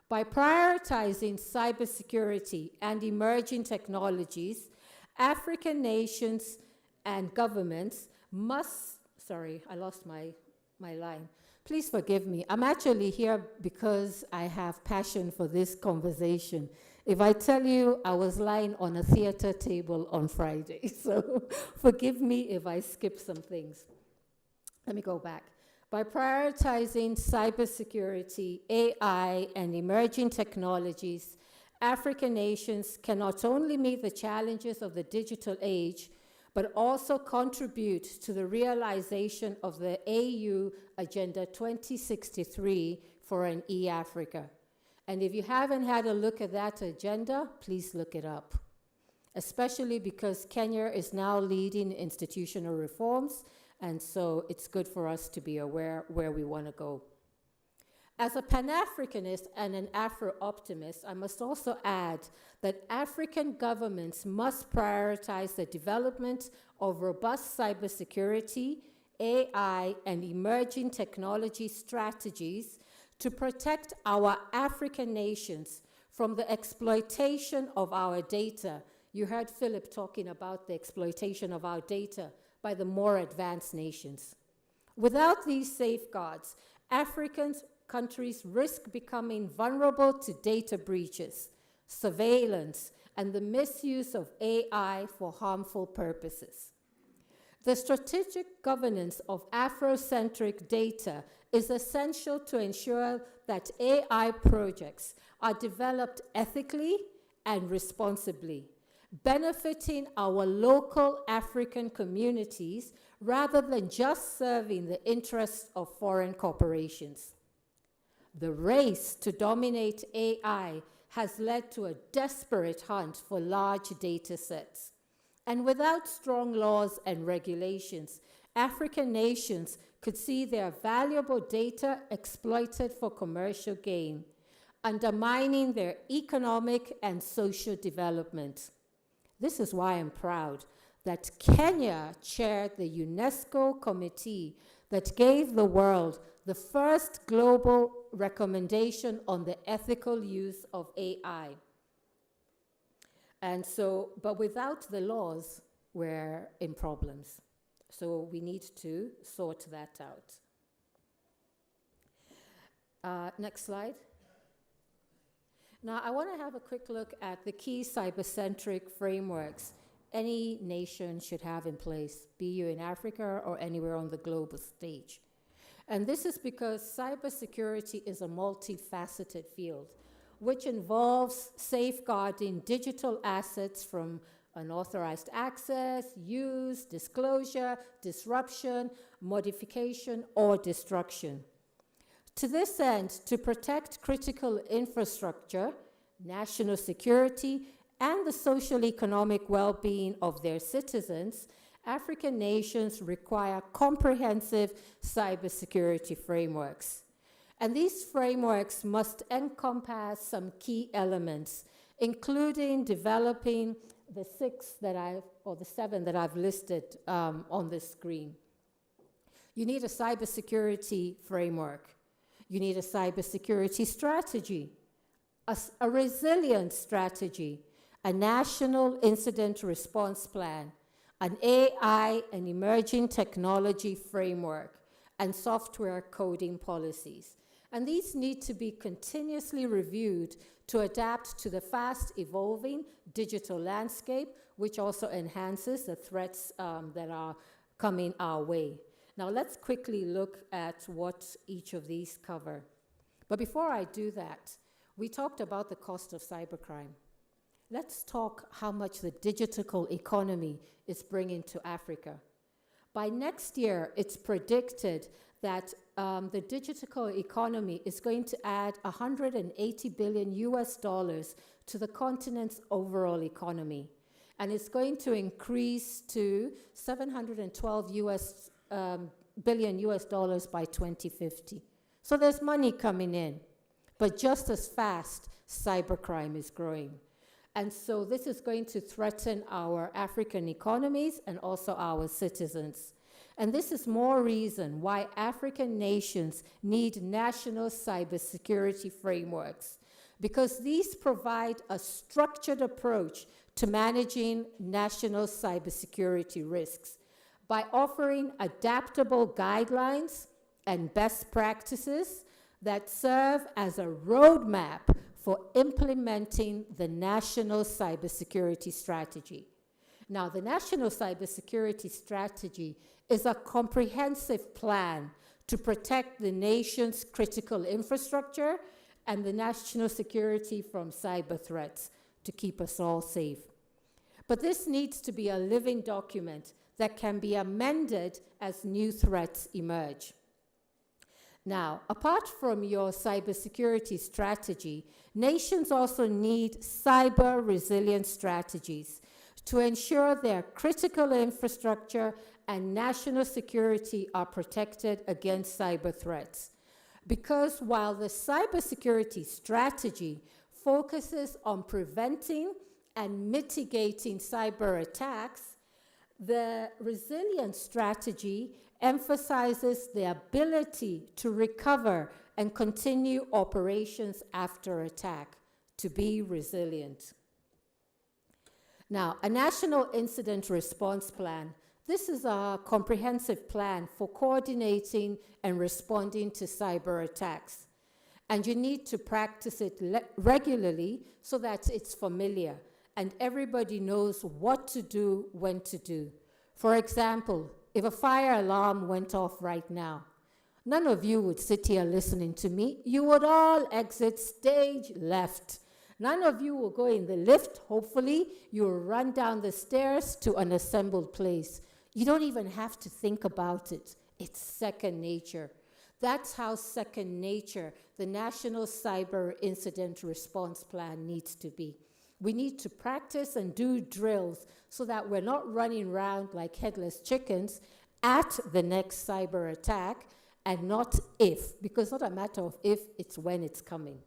By prioritizing cybersecurity and emerging technologies, African nations and governments must, sorry, I lost my line. Please forgive me. I'm actually here because I have passion for this conversation. If I tell you I was lying on a theater table on Friday, so forgive me if I skip some things. Let me go back. By prioritizing cybersecurity, AI, and emerging technologies, African nations can not only meet the challenges of the digital age, but also contribute to the realization of the AU Agenda 2063 for an E-Africa. And if you haven't had a look at that agenda, please look it up, especially because Kenya is now leading institutional reforms, and so it's good for us to be aware where we want to go. As a Pan-Africanist and an Afro-optimist, I must also add that African governments must prioritize the development of robust cybersecurity, AI, and emerging technology strategies to protect our African nations from the exploitation of our data. You heard Philip talking about the exploitation of our data by the more advanced nations. Without these safeguards, African countries risk becoming vulnerable to data breaches, surveillance, and the misuse of AI for harmful purposes. The strategic governance of Afrocentric data is essential to ensure that AI projects are developed ethically and responsibly, benefiting our local African communities rather than just serving the interests of foreign corporations. The race to dominate AI has led to a desperate hunt for large data sets. And without strong laws and regulations, African nations could see their valuable data exploited for commercial gain, undermining their economic and social development. This is why I'm proud that Kenya chaired the UNESCO committee that gave the world the first global recommendation on the ethical use of AI. And so, but without the laws, we're in problems. So we need to sort that out. Next slide. Now, I want to have a quick look at the key cybercentric frameworks any nation should have in place, be you in Africa or anywhere on the global stage. And this is because cybersecurity is a multifaceted field. which involves safeguarding digital assets from unauthorized access, use, disclosure, disruption, modification, or destruction. To this end, to protect critical infrastructure, national security, and the social economic well-being of their citizens, African nations require comprehensive cybersecurity frameworks. And these frameworks must encompass some key elements, including developing the seven that I've listed on the screen. You need a cybersecurity framework. You need a cybersecurity strategy, a resilience strategy, a national incident response plan, an AI and emerging technology framework, and software coding policies. And these need to be continuously reviewed to adapt to the fast-evolving digital landscape, which also enhances the threats that are coming our way. Now, let's quickly look at what each of these cover. But before I do that, we talked about the cost of cybercrime. Let's talk how much the digital economy is bringing to Africa. By next year, it's predicted that the digital economy is going to add $180 billion to the continent's overall economy. And it's going to increase to $712 billion by 2050. So there's money coming in. But just as fast, cybercrime is growing. And so this is going to threaten our African economies and also our citizens. And this is more reason why African nations need national cybersecurity frameworks, because these provide a structured approach to managing national cybersecurity risks by offering adaptable guidelines and best practices that serve as a roadmap for implementing the National Cybersecurity Strategy. Now, the National Cybersecurity Strategy is a comprehensive plan to protect the nation's critical infrastructure and the national security from cyber threats to keep us all safe. But this needs to be a living document that can be amended as new threats emerge. Now, apart from your cybersecurity strategy, nations also need cyber resilience strategies to ensure their critical infrastructure and national security are protected against cyber threats. Because while the cybersecurity strategy focuses on preventing and mitigating cyber attacks, the resilience strategy emphasizes the ability to recover and continue operations after attack, to be resilient. Now, a national incident response plan. This is a comprehensive plan for coordinating and responding to cyber attacks. And you need to practice it regularly so that it's familiar and everybody knows what to do, when to do. For example, if a fire alarm went off right now, none of you would sit here listening to me. You would all exit stage left. None of you will go in the lift, hopefully. You will run down the stairs to an assembled place. You don't even have to think about it. It's second nature. That's how second nature the National Cyber Incident Response Plan needs to be. We need to practice and do drills so that we're not running around like headless chickens at the next cyber attack, and not if, because it's not a matter of if, it's when it's coming.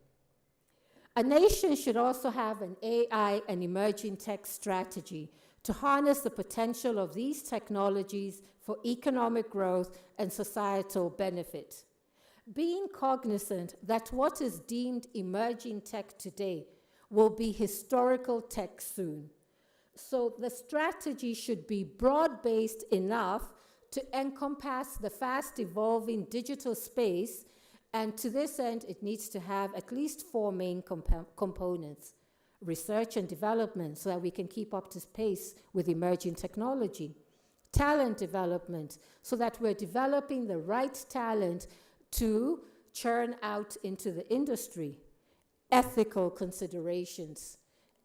A nation should also have an AI and emerging tech strategy to harness the potential of these technologies for economic growth and societal benefit. Being cognizant that what is deemed emerging tech today will be historical tech soon. So the strategy should be broad-based enough to encompass the fast-evolving digital space, and to this end, it needs to have at least 4 main components. Research and development, so that we can keep up to pace with emerging technology. Talent development, so that we're developing the right talent to churn out into the industry. ethical considerations.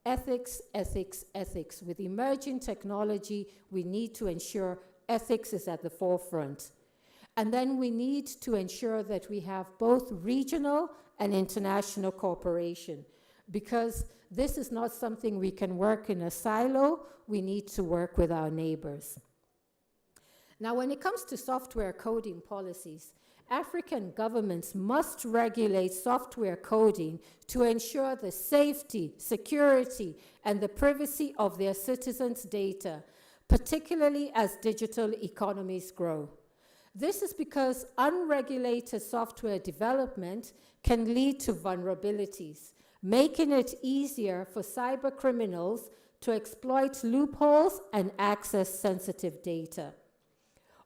Ethics, ethics, ethics. With emerging technology, we need to ensure ethics is at the forefront. And then we need to ensure that we have both regional and international cooperation, because this is not something we can work in a silo. We need to work with our neighbors. Now, when it comes to software coding policies, African governments must regulate software coding to ensure the safety, security, and the privacy of their citizens' data, particularly as digital economies grow. This is because unregulated software development can lead to vulnerabilities, making it easier for cyber criminals to exploit loopholes and access sensitive data.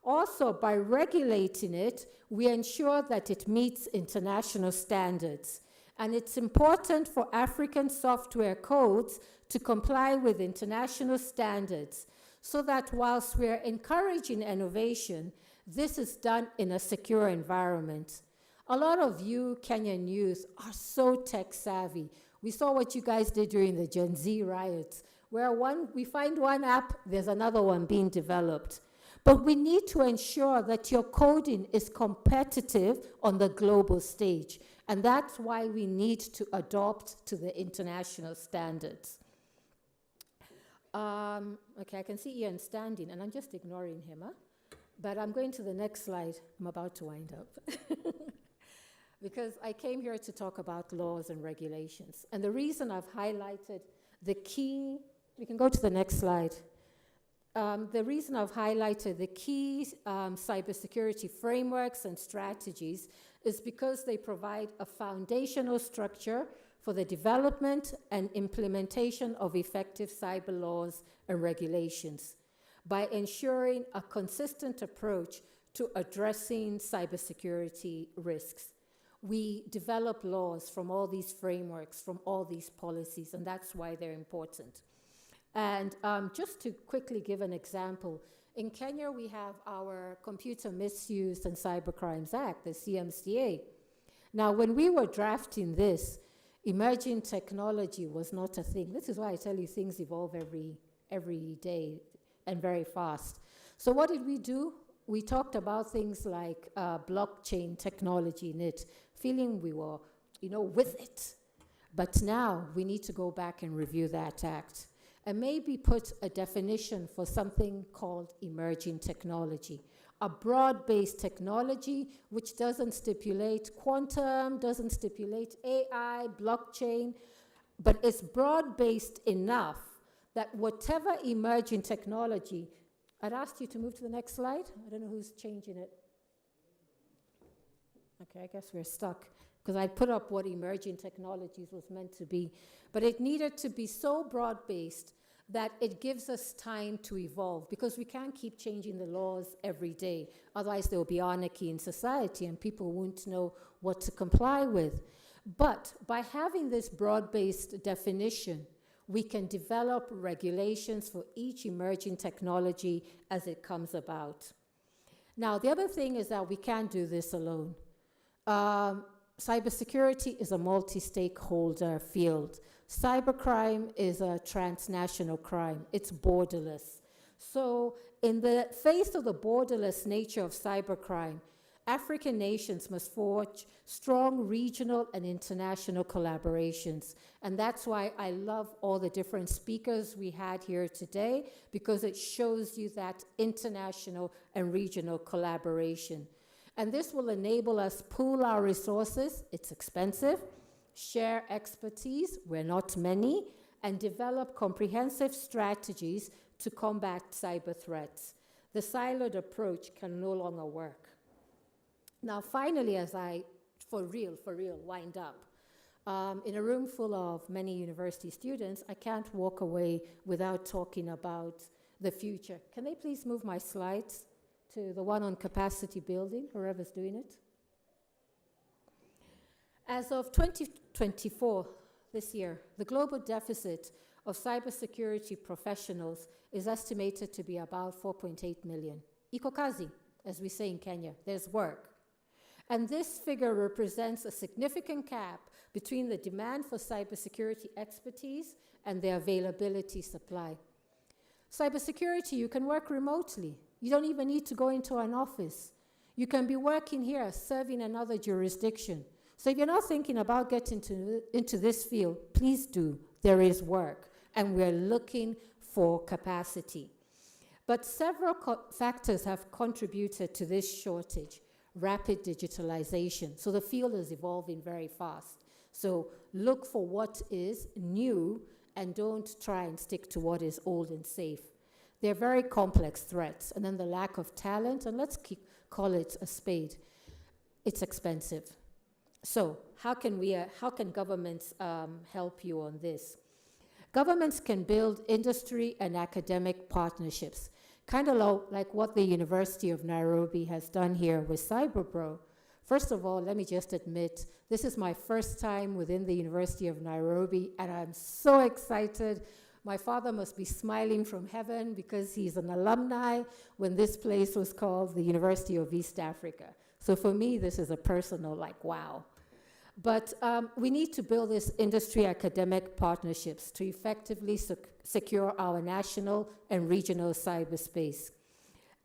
Also, by regulating it, we ensure that it meets international standards. And it's important for African software codes to comply with international standards, so that whilst we're encouraging innovation, this is done in a secure environment. A lot of you Kenyan youth are so tech savvy. We saw what you guys did during the Gen Z riots, where we find one app, there's another one being developed. But we need to ensure that your coding is competitive on the global stage. And that's why we need to adopt to the international standards. Okay, I can see Ian standing, and I'm just ignoring him, huh? But I'm going to the next slide. I'm about to wind up. Because I came here to talk about laws and regulations. And the reason I've highlighted the key, we can go to the next slide. The reason I've highlighted the key cybersecurity frameworks and strategies is because they provide a foundational structure for the development and implementation of effective cyber laws and regulations by ensuring a consistent approach to addressing cybersecurity risks. We develop laws from all these frameworks, from all these policies, and that's why they're important. And just to quickly give an example, in Kenya we have our Computer Misuse and Cybercrimes Act, the CMCA. Now, when we were drafting this, emerging technology was not a thing. This is why I tell you things evolve every day and very fast. So what did we do? We talked about things like blockchain technology in it, feeling we were, with it. But now we need to go back and review that act and maybe put a definition for something called emerging technology, a broad-based technology which doesn't stipulate quantum, doesn't stipulate AI, blockchain, but it's broad-based enough that whatever emerging technology, I'd ask you to move to the next slide. I don't know who's changing it. Okay, I guess we're stuck, because I put up what emerging technologies was meant to be. But it needed to be so broad-based that it gives us time to evolve, because we can't keep changing the laws every day. Otherwise, there will be anarchy in society and people won't know what to comply with. But by having this broad-based definition, we can develop regulations for each emerging technology as it comes about. Now, the other thing is that we can't do this alone. Cybersecurity is a multi-stakeholder field. Cybercrime is a transnational crime. It's borderless. So in the face of the borderless nature of cybercrime, African nations must forge strong regional and international collaborations. And that's why I love all the different speakers we had here today, because it shows you that international and regional collaboration. And this will enable us pool our resources, it's expensive, share expertise, we're not many, and develop comprehensive strategies to combat cyber threats. The siloed approach can no longer work. Now, finally, as I, for real, wind up, in a room full of many university students, I can't walk away without talking about the future. Can they please move my slides to the one on capacity building, whoever's doing it? As of 2024, this year, the global deficit of cybersecurity professionals is estimated to be about 4.8 million. Iko kazi, as we say in Kenya, there's work. And this figure represents a significant gap between the demand for cybersecurity expertise and the availability supply. Cybersecurity, you can work remotely. You don't even need to go into an office. You can be working here, serving another jurisdiction. So if you're not thinking about getting into this field, please do. There is work, and we're looking for capacity. But several factors have contributed to this shortage. Rapid digitalization. So the field is evolving very fast. So look for what is new and don't try and stick to what is old and safe. They're very complex threats. And then the lack of talent, and let's call it a spade. It's expensive. So how can governments help you on this? Governments can build industry and academic partnerships, kind of like what the University of Nairobi has done here with CyberPro. First of all, let me just admit, this is my first time within the University of Nairobi, and I'm so excited. My father must be smiling from heaven because he's an alumni when this place was called the University of East Africa. So for me, this is a personal, like, wow. But we need to build this industry-academic partnerships to effectively secure our national and regional cyberspace.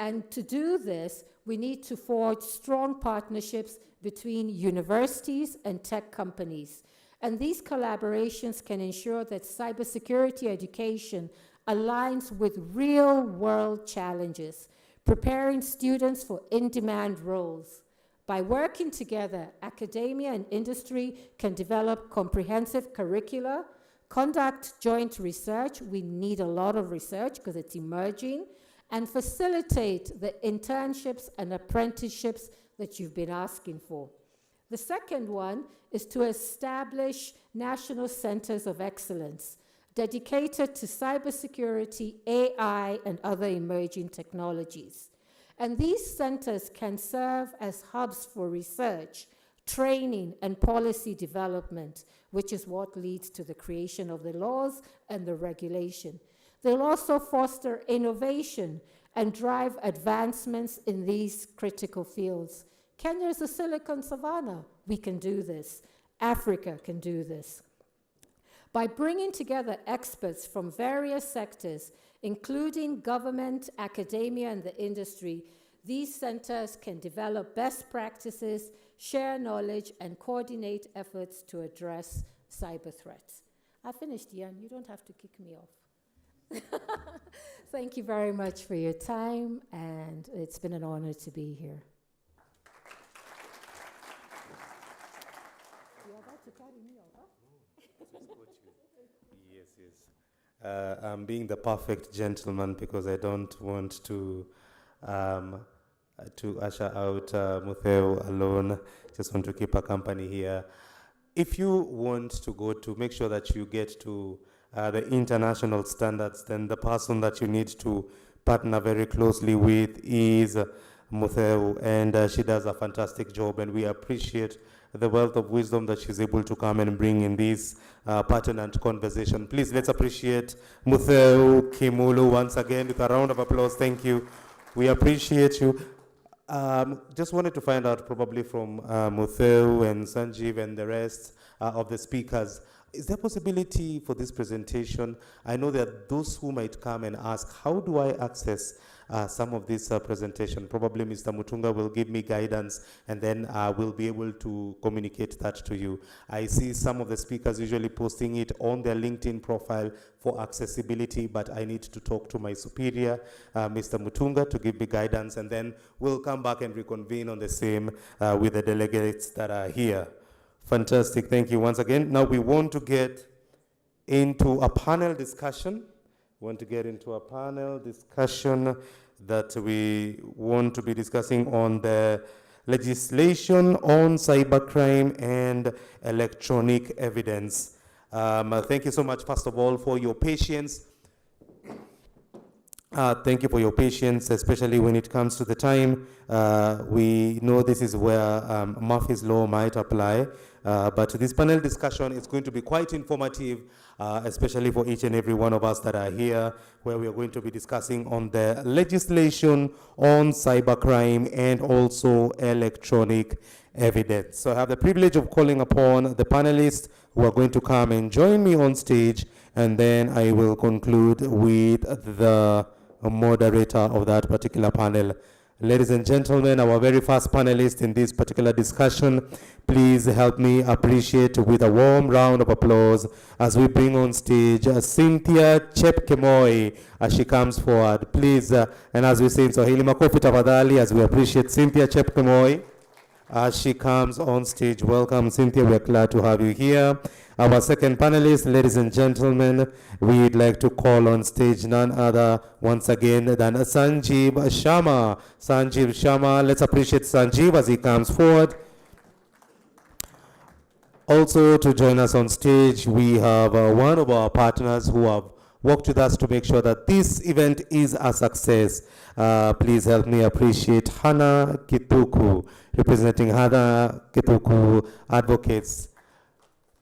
And to do this, we need to forge strong partnerships between universities and tech companies. And these collaborations can ensure that cybersecurity education aligns with real-world challenges, preparing students for in-demand roles. By working together, academia and industry can develop comprehensive curricula, conduct joint research. We need a lot of research because it's emerging, and facilitate the internships and apprenticeships that you've been asking for. The second one is to establish national centers of excellence dedicated to cybersecurity, AI, and other emerging technologies. And these centers can serve as hubs for research, training, and policy development, which is what leads to the creation of the laws and the regulation. They'll also foster innovation and drive advancements in these critical fields. Kenya is a Silicon Savannah. We can do this. Africa can do this. By bringing together experts from various sectors, including government, academia, and the industry, these centers can develop best practices, share knowledge, and coordinate efforts to address cyber threats. I finished, Ian. You don't have to kick me off. Thank you very much for your time, and it's been an honor to be here. You're about to carry me over? Yes, yes. I'm being the perfect gentleman because I don't want to usher out Mutheu alone. Just want to keep her company here. If you want to go to make sure that you get to the international standards, then the person that you need to partner very closely with is Mutheu, and she does a fantastic job, and we appreciate the wealth of wisdom that she's able to come and bring in this pertinent conversation. Please, let's appreciate Mutheu Kimulu once again with a round of applause. Thank you. We appreciate you. Just wanted to find out probably from Mutheu and Sanjeev and the rest of the speakers, is there a possibility for this presentation? I know that those who might come and ask, how do I access some of this presentation? Probably Mr. Mutunga will give me guidance, and then we'll be able to communicate that to you. I see some of the speakers usually posting it on their LinkedIn profile for accessibility, but I need to talk to my superior, Mr. Mutunga, to give me guidance, and then we'll come back and reconvene on the same with the delegates that are here. Fantastic, thank you once again. Now we want to get into a panel discussion. We want to get into a panel discussion that we want to be discussing on the legislation on cybercrime and electronic evidence. Thank you so much, first of all, for your patience. Thank you for your patience, especially when it comes to the time. We know this is where Murphy's Law might apply, but this panel discussion is going to be quite informative especially for each and every one of us that are here, where we are going to be discussing on the legislation on cybercrime and also electronic evidence. So I have the privilege of calling upon the panelists who are going to come and join me on stage, and then I will conclude with the moderator of that particular panel. Ladies and gentlemen, our very first panelist in this particular discussion, please help me appreciate with a warm round of applause as we bring on stage Cynthia Chepkemoi as she comes forward. Please, and as we say in Swahili, makofi tafadhali as we appreciate Cynthia Chepkemoi as she comes on stage. Welcome, Cynthia. We're glad to have you here. Our second panelist, ladies and gentlemen, we'd like to call on stage none other, once again, than Sanjeev Sharma. Sanjeev Sharma, let's appreciate Sanjeev as he comes forward. Also, to join us on stage, we have one of our partners who have worked with us to make sure that this event is a success. Please help me appreciate Hannah Kituku, representing Hannah Kituku Advocates.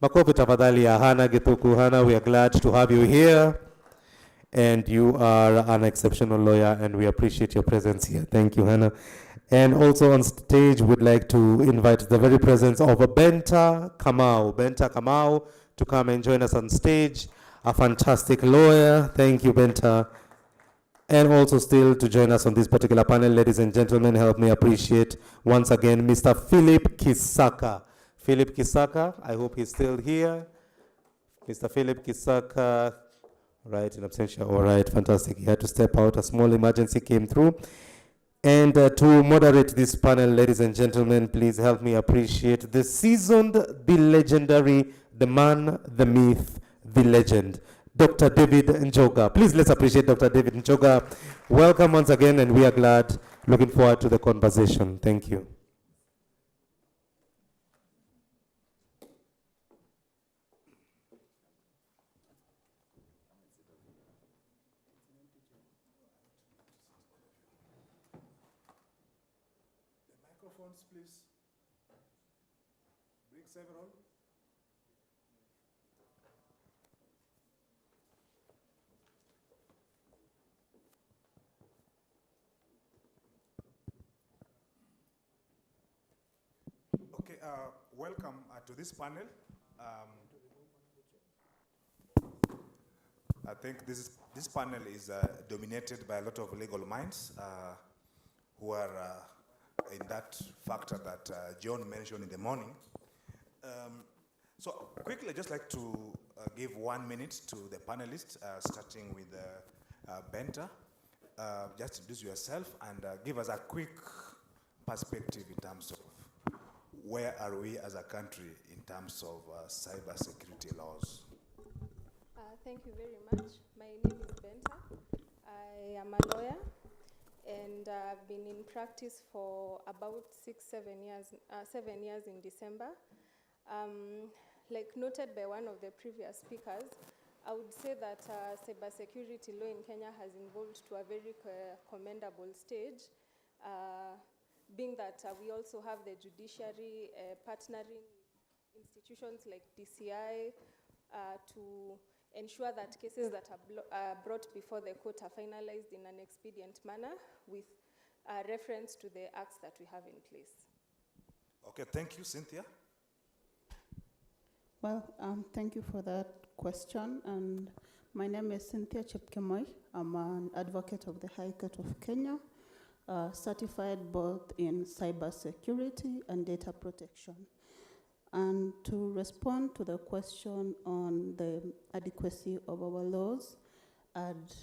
Makofi tafadhali ya Hannah Kituku. Hannah, we are glad to have you here. And you are an exceptional lawyer, and we appreciate your presence here. Thank you, Hannah. And also on stage, we'd like to invite the very presence of Benta Kamau. Benta Kamau to come and join us on stage. A fantastic lawyer. Thank you, Benta. And also still to join us on this particular panel, ladies and gentlemen, help me appreciate once again Mr. Philip Kisaka. Philip Kisaka, I hope he's still here. Mr. Philip Kisaka, right, in absentia, all right, fantastic. He had to step out, a small emergency came through. And to moderate this panel, ladies and gentlemen, please help me appreciate the seasoned, the legendary, the man, the myth, the legend, Dr. David Njoga. Please let's appreciate Dr. David Njoga. Welcome once again, and we are glad, looking forward to the conversation. Thank you. Microphones, please. Bring several. Okay, welcome to this panel. I think this panel is dominated by a lot of legal minds who are in that factor that John mentioned in the morning. So quickly, I'd just like to give 1 minute to the panelists, starting with Benta. Just introduce yourself and give us a quick perspective in terms of where are we as a country in terms of cyber security laws. Thank you very much. My name is Benta. I am a lawyer, and I've been in practice for about 7 years in December. Like noted by one of the previous speakers, I would say that cybersecurity law in Kenya has evolved to a very commendable stage, being that we also have the judiciary partnering with institutions like DCI to ensure that cases that are brought before the court are finalized in an expedient manner with reference to the acts that we have in place. Okay, thank you, Cynthia. Well, thank you for that question. And my name is Cynthia Chepkemoi. I'm an advocate of the High Court of Kenya, certified both in cybersecurity and data protection. And to respond to the question on the adequacy of our laws, I'd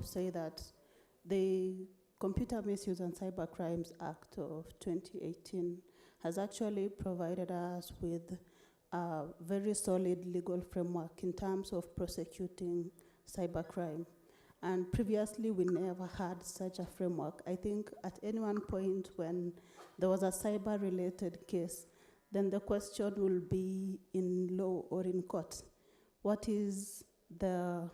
say that the Computer Misuse and Cybercrimes Act of 2018 has actually provided us with a very solid legal framework in terms of prosecuting cybercrime. And previously, we never had such a framework. I think at any one point when there was a cyber-related case, then the question will be in law or in court. What is the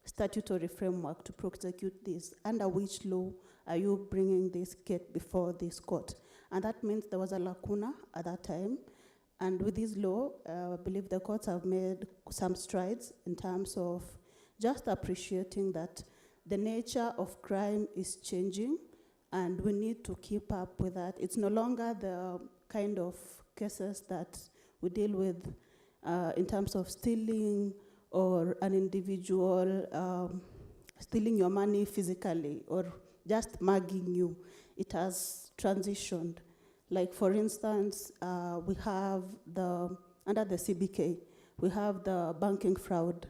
statutory framework to prosecute this? Under which law are you bringing this case before this court? And that means there was a lacuna at that time. And with this law, I believe the courts have made some strides in terms of just appreciating that the nature of crime is changing and we need to keep up with that. It's no longer the kind of cases that we deal with in terms of stealing or an individual stealing your money physically or just mugging you. It has transitioned. Like for instance, we have under the CBK, we have the banking fraud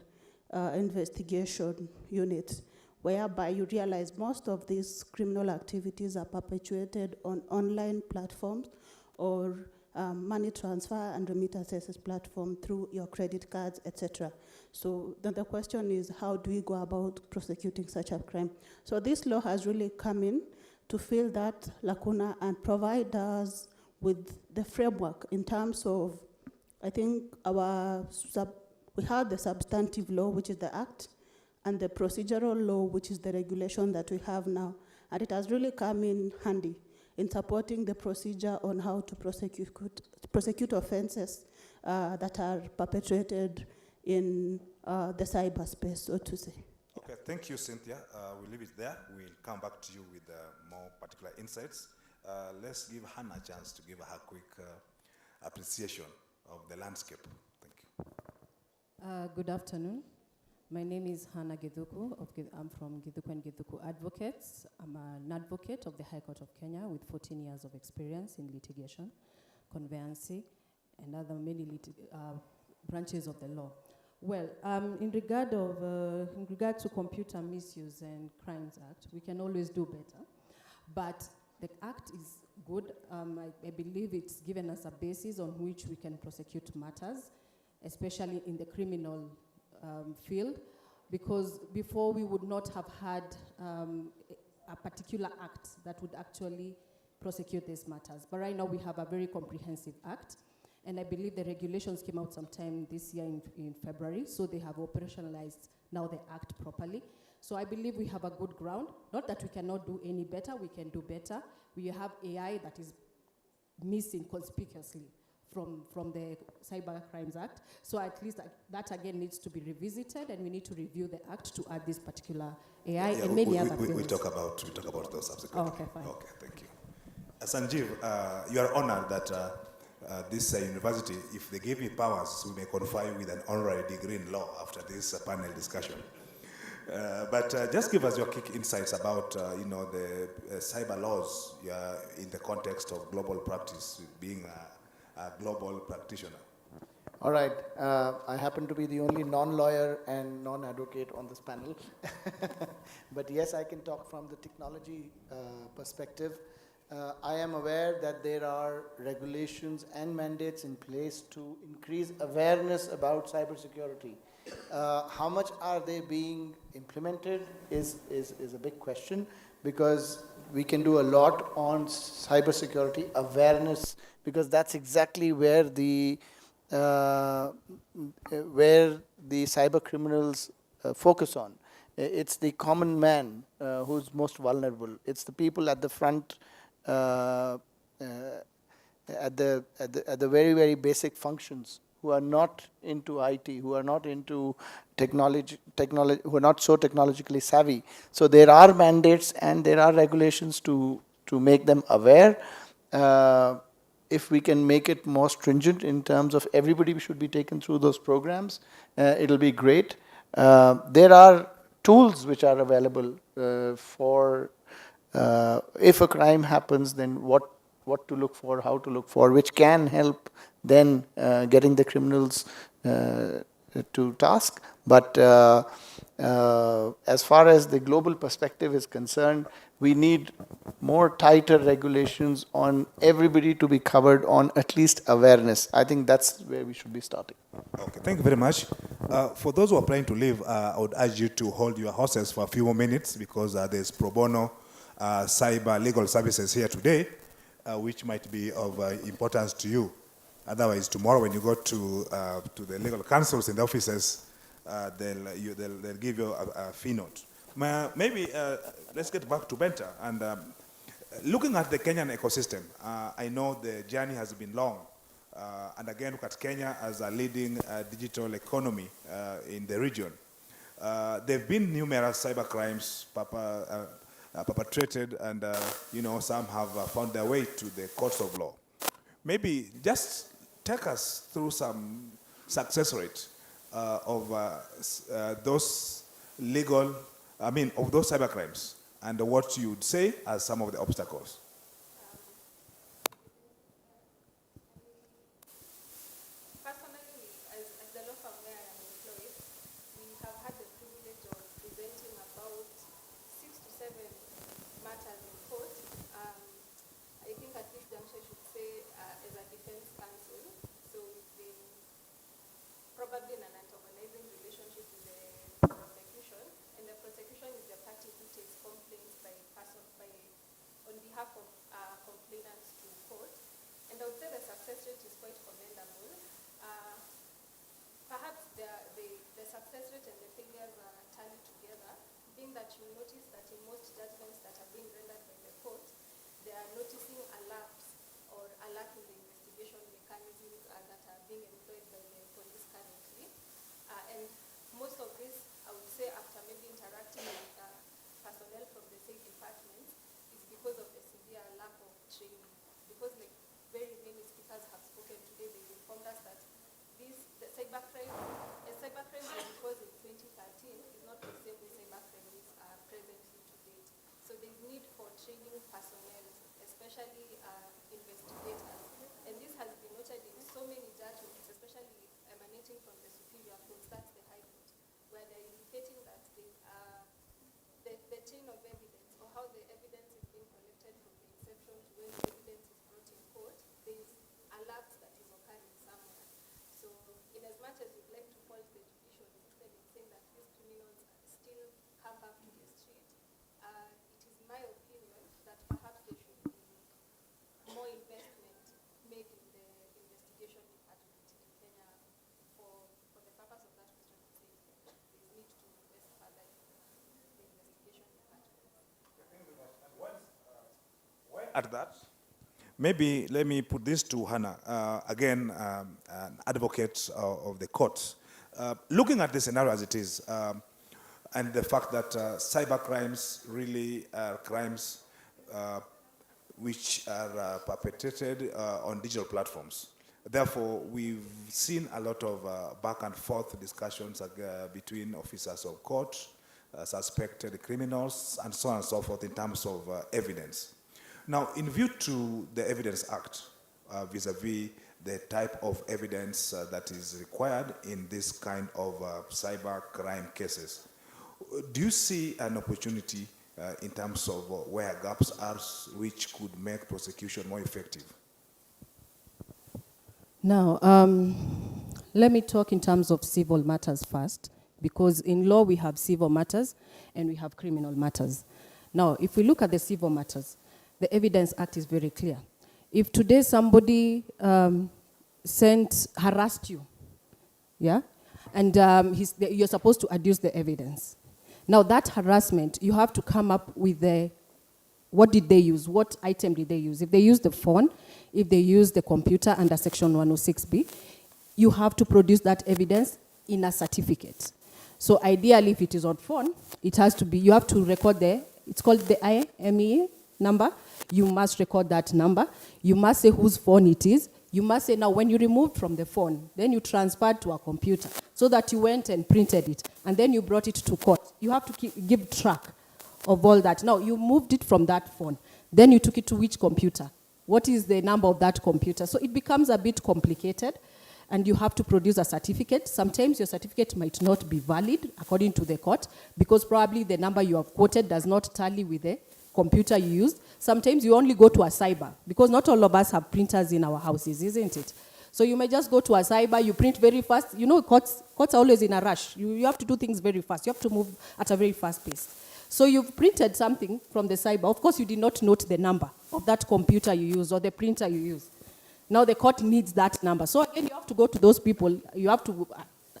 investigation unit, whereby you realize most of these criminal activities are perpetuated on online platforms or money transfer and remittances platform through your credit cards, etc. So then the question is, how do we go about prosecuting such a crime? So this law has really come in to fill that lacuna and provide us with the framework in terms of, I think we have the substantive law, which is the Act, and the procedural law, which is the regulation that we have now. And it has really come in handy in supporting the procedure on how to prosecute offenses that are perpetrated in the cyberspace, so to say. Okay, thank you, Cynthia. We'll leave it there. We'll come back to you with more particular insights. Let's give Hannah a chance to give her quick appreciation of the landscape. Thank you. Good afternoon. My name is Hannah Githuku. I'm from Githuku and Githuku Advocates. I'm an advocate of the High Court of Kenya with 14 years of experience in litigation, conveyancing, and other many branches of the law. Well, in regard to Computer Misuse and Crimes Act, we can always do better. But the Act is good. I believe it's given us a basis on which we can prosecute matters, especially in the criminal field, because before we would not have had a particular act that would actually prosecute these matters. But right now we have a very comprehensive act, and I believe the regulations came out sometime this year in February, so they have operationalized now the act properly. So I believe we have a good ground. Not that we cannot do any better, we can do better. We have AI that is missing conspicuously from the Cyber Crimes Act. So at least that again needs to be revisited, and we need to review the act to add this particular AI and many other things. We talk about those subsequently. Okay, fine. Okay, thank you. Sanjeev, you are honored that this university, if they give me powers, we may confer you with an honorary degree in law after this panel discussion. But just give us your quick insights about the cyber laws in the context of global practice, being a global practitioner. All right. I happen to be the only non-lawyer and non-advocate on this panel. But yes, I can talk from the technology perspective. I am aware that there are regulations and mandates in place to increase awareness about cybersecurity. How much are they being implemented is a big question, because we can do a lot on cybersecurity awareness, because that's exactly where the cyber criminals focus on. It's the common man who's most vulnerable. It's the people at the front, at the very, very basic functions, who are not into IT, who are not into technology, who are not so technologically savvy. So there are mandates and there are regulations to make them aware. If we can make it more stringent in terms of everybody should be taken through those programs, it'll be great. There are tools which are available for if a crime happens, then what to look for, how to look for, which can help then getting the criminals to task. But as far as the global perspective is concerned, we need more tighter regulations on everybody to be covered on at least awareness. I think that's where we should be starting. Okay, thank you very much. For those who are planning to leave, I would urge you to hold your horses for a few more minutes, because there's pro bono cyber legal services here today, which might be of importance to you. Otherwise, tomorrow when you go to the legal counsels in the offices, they'll give you a fee note. Maybe let's get back to Benta. And looking at the Kenyan ecosystem, I know the journey has been long And again, look at Kenya as a leading digital economy in the region. There have been numerous cyber crimes perpetrated, and some have found their way to the courts of law. Maybe just take us through some success rate of those of those cyber crimes, and what you would say as some of the obstacles. Personally, as the law firm where I am employed, we have had the privilege of presenting about 6 to 7 matters in court. I think at this juncture I should say as a defense counsel, so we've been probably in an antagonizing relationship with the prosecution, and the prosecution is the party who takes complaints on behalf of complainants to court. And I would say the success rate is quite commendable. Perhaps the success rate and the failures are tallied together, being that you notice that in most judgments that are being rendered by the court, they are noticing a lapse or a lack in the investigation mechanisms that are being employed by the police currently. And most of this, I would say, after maybe interacting with personnel from the same departments, is because of the severe lack of training. Because like very many speakers have spoken today, they informed us that the cybercrime because in 2013 is not the same way cybercrime is presently to date. So there's need for training personnel, especially investigators. And this has been noted in so many judgments, especially emanating from the superior courts, that's the High Court, where they're indicating that the chain of evidence, or how the evidence is being collected from the inception to when the evidence is brought in court, there's a lapse that is occurring somewhere. So in as much as we'd like to fault the judiciary system in saying that these criminals still come back to the street, it is my opinion that perhaps there should be more investment made in the investigation department in Kenya for the purpose of that question. There's need to invest further in the investigation department. At that, maybe let me put this to Hannah, again, an advocate of the courts. Looking at the scenario as it is, and the fact that cyber crimes really are crimes which are perpetrated on digital platforms. Therefore, we've seen a lot of back and forth discussions between officers of court, suspected criminals, and so on and so forth in terms of evidence. Now, in view to the Evidence Act, vis-a-vis the type of evidence that is required in this kind of cyber crime cases, do you see an opportunity in terms of where gaps are which could make prosecution more effective? Now, let me talk in terms of civil matters first, because in law we have civil matters and we have criminal matters. Now, if we look at the civil matters, the Evidence Act is very clear. If today somebody harassed you, yeah, and you're supposed to adduce the evidence. Now that harassment, you have to come up with what did they use, what item did they use. If they used the phone, if they used the computer under Section 106B, you have to produce that evidence in a certificate. So ideally, if it is on phone, it has to be, you have to record it's called the IMEI number. You must record that number. You must say whose phone it is. You must say, now, when you removed from the phone, then you transferred to a computer so that you went and printed it, and then you brought it to court. You have to give track of all that. Now, you moved it from that phone. Then you took it to which computer? What is the number of that computer? So it becomes a bit complicated, and you have to produce a certificate. Sometimes your certificate might not be valid according to the court, because probably the number you have quoted does not tally with the computer you used. Sometimes you only go to a cyber, because not all of us have printers in our houses, isn't it? So you may just go to a cyber, you print very fast. You know, courts are always in a rush. You have to do things very fast. You have to move at a very fast pace. So you've printed something from the cyber. Of course, you did not note the number of that computer you use or the printer you use. Now the court needs that number. So again, you have to go to those people. You have to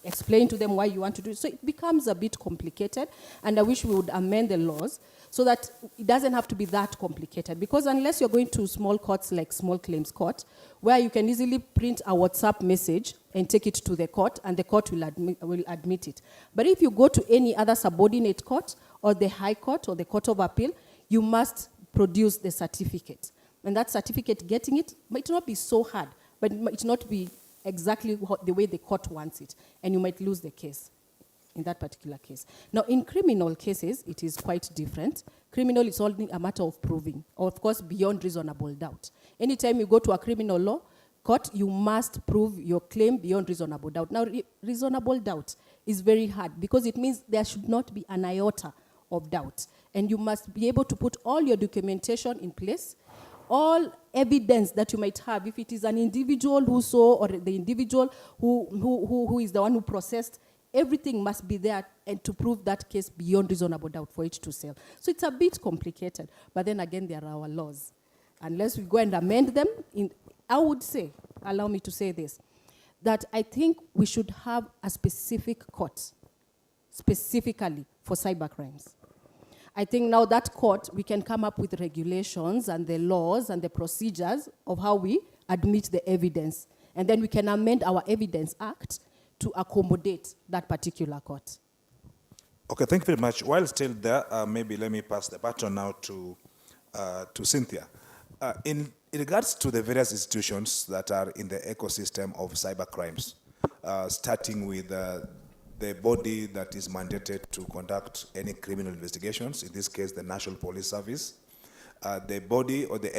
explain to them why you want to do it. So it becomes a bit complicated, and I wish we would amend the laws so that it doesn't have to be that complicated. Because unless you're going to small courts like small claims court, where you can easily print a WhatsApp message and take it to the court, and the court will admit it. But if you go to any other subordinate court, or the High Court, or the Court of Appeal, you must produce the certificate. And that certificate, getting it might not be so hard, but it might not be exactly the way the court wants it, and you might lose the case in that particular case. Now, in criminal cases, it is quite different. Criminal is only a matter of proving, or of course, beyond reasonable doubt. Anytime you go to a criminal law court, you must prove your claim beyond reasonable doubt. Now, reasonable doubt is very hard because it means there should not be an iota of doubt, and you must be able to put all your documentation in place, all evidence that you might have, if it is an individual who saw or the individual who is the one who processed, everything must be there and to prove that case beyond reasonable doubt for it to sell. So it's a bit complicated, but then again, there are our laws. Unless we go and amend them, I would say, allow me to say this, that I think we should have a specific court, specifically for cybercrimes. I think now that court, we can come up with regulations and the laws and the procedures of how we admit the evidence. And then we can amend our Evidence Act to accommodate that particular court. Okay, thank you very much. While still there, maybe let me pass the baton now to Cynthia. In regards to the various institutions that are in the ecosystem of cybercrimes, starting with the body that is mandated to conduct any criminal investigations, in this case, the National Police Service, the body or the